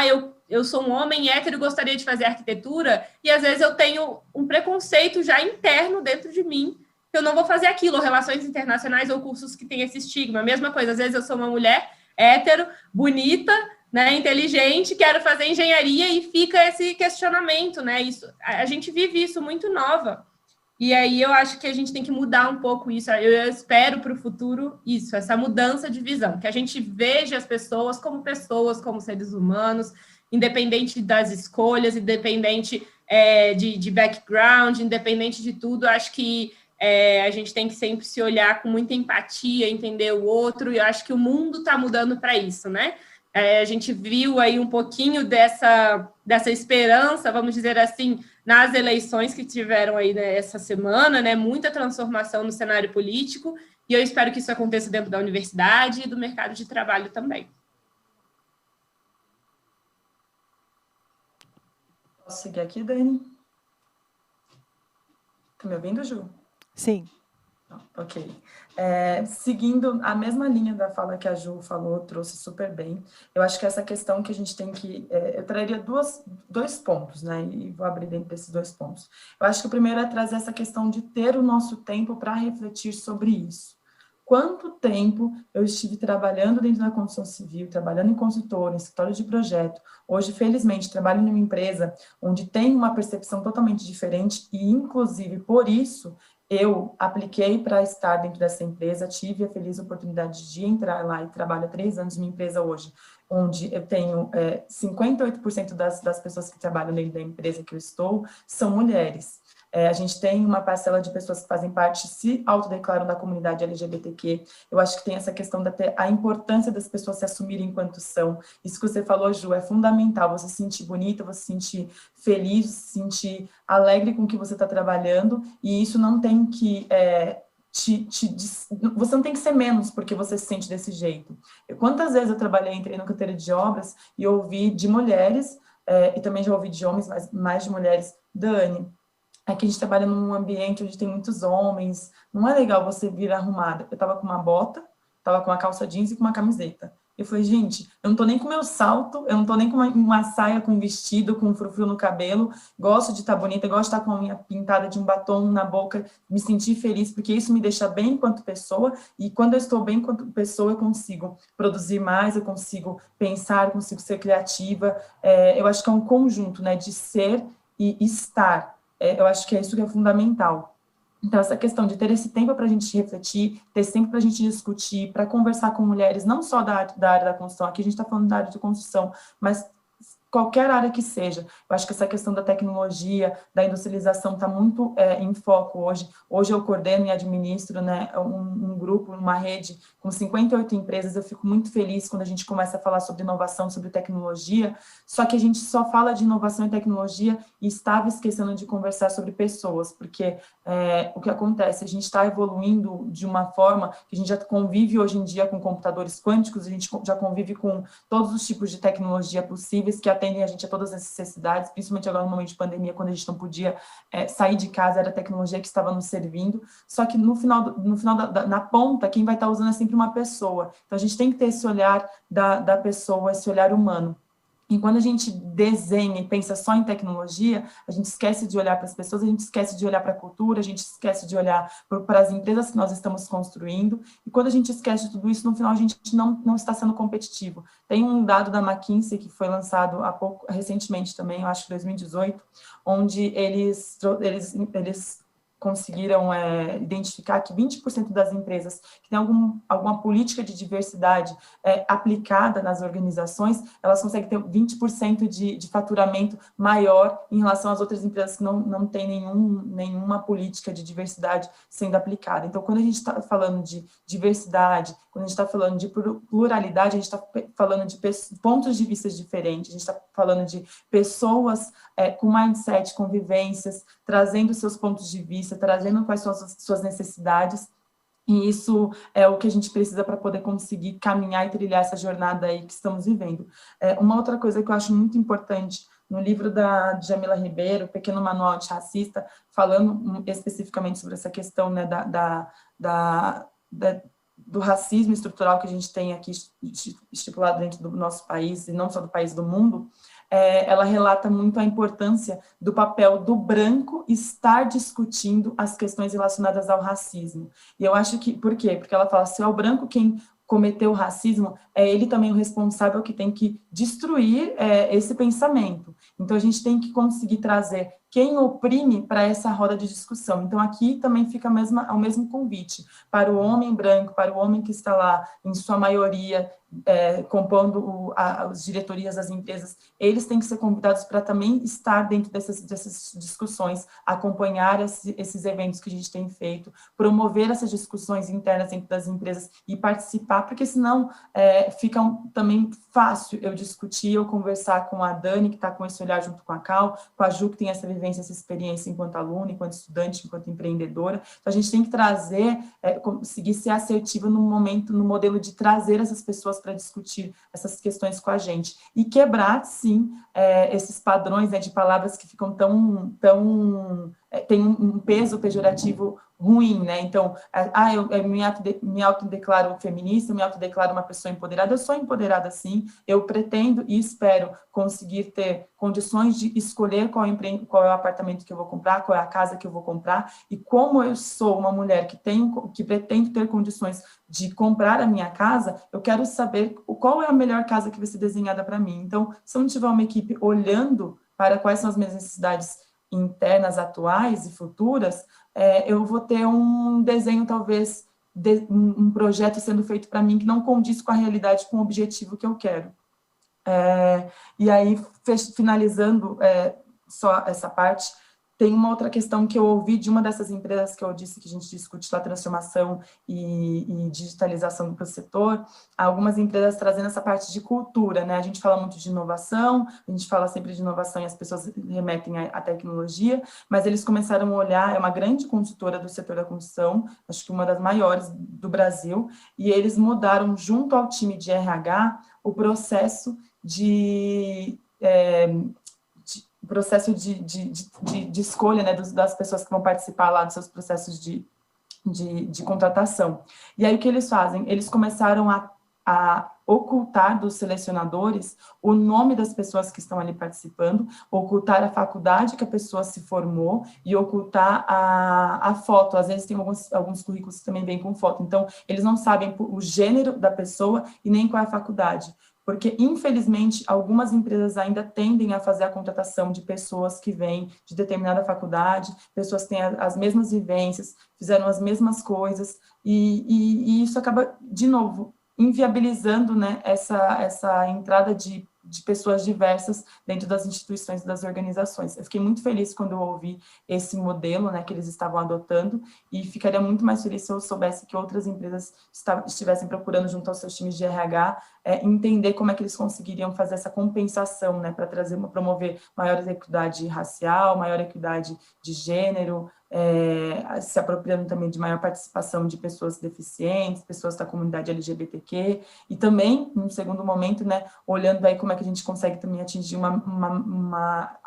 eu sou um homem hétero e gostaria de fazer arquitetura, e às vezes eu tenho um preconceito já interno dentro de mim, que eu não vou fazer aquilo, ou relações internacionais, ou cursos que têm esse estigma. A mesma coisa, às vezes eu sou uma mulher hétero, bonita, né, inteligente, quero fazer engenharia, e fica esse questionamento, né? A gente vive isso muito nova. E aí eu acho que a gente tem que mudar um pouco isso. Eu espero para o futuro isso, essa mudança de visão, que a gente veja as pessoas, como seres humanos, independente das escolhas, independente de background, independente de tudo. Acho que a gente tem que sempre se olhar com muita empatia, entender o outro, e eu acho que o mundo está mudando para isso, né? A gente viu aí um pouquinho dessa esperança, vamos dizer assim, nas eleições que tiveram aí, né, essa semana, né? Muita transformação no cenário político, e eu espero que isso aconteça dentro da universidade e do mercado de trabalho também. Posso seguir aqui, Dani? Tá me ouvindo, Ju? Sim. Ok. Seguindo a mesma linha da fala que a Ju falou, trouxe super bem. Eu acho que essa questão que a gente tem que... eu traria dois pontos, né? E vou abrir dentro desses 2 pontos. Eu acho que o primeiro é trazer essa questão de ter o nosso tempo para refletir sobre isso. Quanto tempo eu estive trabalhando dentro da construção civil, trabalhando em consultor, em escritório de projeto. Hoje, felizmente, trabalho em uma empresa onde tem uma percepção totalmente diferente e, inclusive, por isso, eu apliquei para estar dentro dessa empresa, tive a feliz oportunidade de entrar lá e trabalho há 3 anos numa empresa hoje, onde eu tenho 58% das pessoas que trabalham dentro da empresa que eu estou são mulheres. A gente tem uma parcela de pessoas que fazem parte, se autodeclaram da comunidade LGBTQ. Eu acho que tem essa questão a importância das pessoas se assumirem enquanto são. Isso que você falou, Ju, é fundamental. Você se sentir bonita, você se sentir feliz, se sentir alegre com o que você está trabalhando, e isso não tem que... você não tem que ser menos porque você se sente desse jeito. Quantas vezes eu entrei no canteiro de obras e ouvi de mulheres, e também já ouvi de homens, mas mais de mulheres, Dani, que a gente trabalha num ambiente onde tem muitos homens, não é legal você vir arrumada. Eu estava com uma bota, estava com uma calça jeans e com uma camiseta. Eu falei, gente, eu não tô nem com meu salto, eu não tô nem com uma saia com vestido, com um frufru no cabelo, gosto de estar bonita, gosto de estar com a unha pintada de um batom na boca, me sentir feliz, porque isso me deixa bem enquanto pessoa, e quando eu estou bem enquanto pessoa, eu consigo produzir mais, eu consigo pensar, eu consigo ser criativa. Eu acho que é um conjunto, né, de ser e estar. Eu acho que é isso que é fundamental. Então, essa questão de ter esse tempo para a gente refletir, ter esse tempo para a gente discutir, para conversar com mulheres, não só da área da construção, aqui a gente está falando da área de construção, mas qualquer área que seja. Eu acho que essa questão da tecnologia, da industrialização está muito em foco hoje. Hoje eu coordeno e administro, né, um grupo, uma rede com 58 empresas. Eu fico muito feliz quando a gente começa a falar sobre inovação, sobre tecnologia, só que a gente só fala de inovação e tecnologia e estava esquecendo de conversar sobre pessoas, porque o que acontece, a gente está evoluindo de uma forma que a gente já convive hoje em dia com computadores quânticos, a gente já convive com todos os tipos de tecnologia possíveis que atendem a gente a todas as necessidades, principalmente agora no momento de pandemia, quando a gente não podia sair de casa, era a tecnologia que estava nos servindo, só que no final na ponta, quem vai estar usando é sempre uma pessoa. Então, a gente tem que ter esse olhar da pessoa, esse olhar humano. E quando a gente desenha e pensa só em tecnologia, a gente esquece de olhar para as pessoas, a gente esquece de olhar para a cultura, a gente esquece de olhar para as empresas que nós estamos construindo, e quando a gente esquece de tudo isso, no final a gente não está sendo competitivo. Tem um dado da McKinsey que foi lançado recentemente também, eu acho que 2018, onde eles conseguiram identificar que 20% das empresas que têm alguma política de diversidade aplicada nas organizações, elas conseguem ter 20% de faturamento maior em relação às outras empresas que não têm nenhuma política de diversidade sendo aplicada. Então, quando a gente está falando de diversidade, quando a gente está falando de pluralidade, a gente está falando de pontos de vista diferentes, a gente está falando de pessoas com mindset, com vivências, trazendo seus pontos de vista, trazendo quais são as suas necessidades. E isso é o que a gente precisa para poder conseguir caminhar e trilhar essa jornada aí que estamos vivendo. Uma outra coisa que eu acho muito importante, no livro da Djamila Ribeiro, Pequeno Manual Antirracista, falando especificamente sobre essa questão, né, do racismo estrutural que a gente tem aqui estipulado dentro do nosso país, e não só do país, do mundo, ela relata muito a importância do papel do branco estar discutindo as questões relacionadas ao racismo. E eu acho que, por quê? Porque ela fala, se é o branco quem cometeu o racismo, é ele também o responsável que tem que destruir esse pensamento. Então, a gente tem que conseguir trazer quem oprime para essa roda de discussão. Então, aqui também fica o mesmo convite para o homem branco, para o homem que está lá, em sua maioria, compondo as diretorias das empresas, eles têm que ser convidados para também estar dentro dessas discussões, acompanhar esses eventos que a gente tem feito, promover essas discussões internas dentro das empresas e participar, porque senão fica também fácil eu discutir, eu conversar com a Dani, que está com esse olhar junto com a Cal, com a Ju, que tem essa vivência, essa experiência enquanto aluna, enquanto estudante, enquanto empreendedora. Então, a gente tem que trazer, conseguir ser assertiva no modelo de trazer essas pessoas para discutir essas questões com a gente. E quebrar, sim, esses padrões, né, de palavras que ficam tem um peso pejorativo ruim, né? Então, eu me autodeclaro feminista, eu me autodeclaro uma pessoa empoderada, eu sou empoderada sim, eu pretendo e espero conseguir ter condições de escolher qual é o apartamento que eu vou comprar, qual é a casa que eu vou comprar, e como eu sou uma mulher que pretendo ter condições de comprar a minha casa, eu quero saber qual é a melhor casa que vai ser desenhada para mim. Então, se eu não tiver uma equipe olhando para quais são as minhas necessidades internas, atuais e futuras, eu vou ter um desenho, talvez, um projeto sendo feito para mim que não condiz com a realidade, com o objetivo que eu quero. E aí, finalizando só essa parte, tem uma outra questão que eu ouvi de uma dessas empresas que eu disse que a gente discute lá, transformação e digitalização do setor, algumas empresas trazendo essa parte de cultura, né? A gente fala muito de inovação, a gente fala sempre de inovação e as pessoas remetem à tecnologia, mas eles começaram a olhar, é uma grande consultora do setor da construção, acho que uma das maiores do Brasil, e eles mudaram, junto ao time de RH, o processo de escolha, né, das pessoas que vão participar lá dos seus processos de contratação. E aí o que eles fazem? Eles começaram a ocultar dos selecionadores o nome das pessoas que estão ali participando, ocultar a faculdade que a pessoa se formou e ocultar a foto. Às vezes tem alguns currículos que também vêm com foto. Então, eles não sabem o gênero da pessoa e nem qual é a faculdade. Porque, infelizmente, algumas empresas ainda tendem a fazer a contratação de pessoas que vêm de determinada faculdade, pessoas que têm as mesmas vivências, fizeram as mesmas coisas, e isso acaba, de novo, inviabilizando, né, essa entrada de pessoas diversas dentro das instituições e das organizações. Eu fiquei muito feliz quando eu ouvi esse modelo, né, que eles estavam adotando, e ficaria muito mais feliz se eu soubesse que outras empresas estivessem procurando, junto aos seus times de RH, entender como é que eles conseguiriam fazer essa compensação, né, para promover maior equidade racial, maior equidade de gênero, se apropriando também de maior participação de pessoas deficientes, pessoas da comunidade LGBTQ, e também, num segundo momento, né, olhando aí como é que a gente consegue também atingir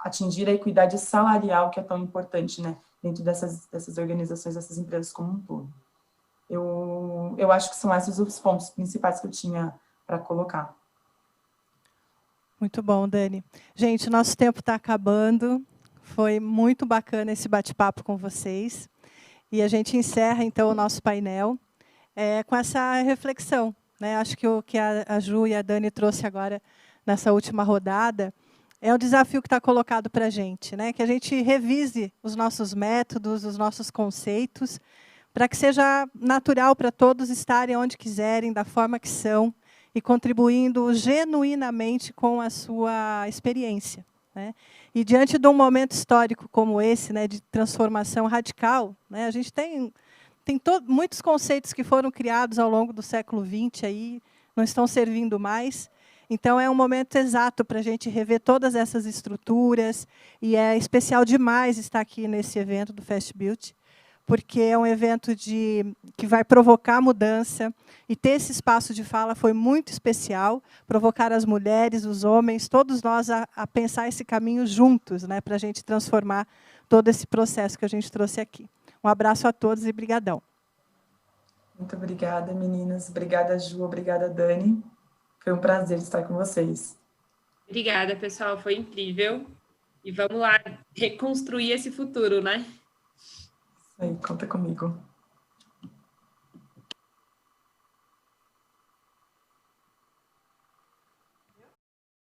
atingir a equidade salarial, que é tão importante, né, dentro dessas organizações, dessas empresas como um todo. Eu acho que são esses os pontos principais que eu tinha para colocar. Muito bom, Dani. Gente, nosso tempo está acabando. Foi muito bacana esse bate-papo com vocês. E a gente encerra, então, o nosso painel com essa reflexão, né? Acho que o que a Ju e a Dani trouxe agora nessa última rodada é o desafio que está colocado para a gente, né? Que a gente revise os nossos métodos, os nossos conceitos, para que seja natural para todos estarem onde quiserem, da forma que são, e contribuindo genuinamente com a sua experiência, né? E diante de um momento histórico como esse, né, de transformação radical, né, a gente tem muitos conceitos que foram criados ao longo do século XX, aí, não estão servindo mais. Então, é um momento exato para a gente rever todas essas estruturas, e é especial demais estar aqui nesse evento do Fast Built, porque é um evento que vai provocar mudança, e ter esse espaço de fala foi muito especial, provocar as mulheres, os homens, todos nós a pensar esse caminho juntos, né, para a gente transformar todo esse processo que a gente trouxe aqui. Um abraço a todos e brigadão. Muito obrigada, meninas. Obrigada, Ju. Obrigada, Dani. Foi um prazer estar com vocês. Obrigada, pessoal. Foi incrível. E vamos lá reconstruir esse futuro, né? Isso aí, conta comigo.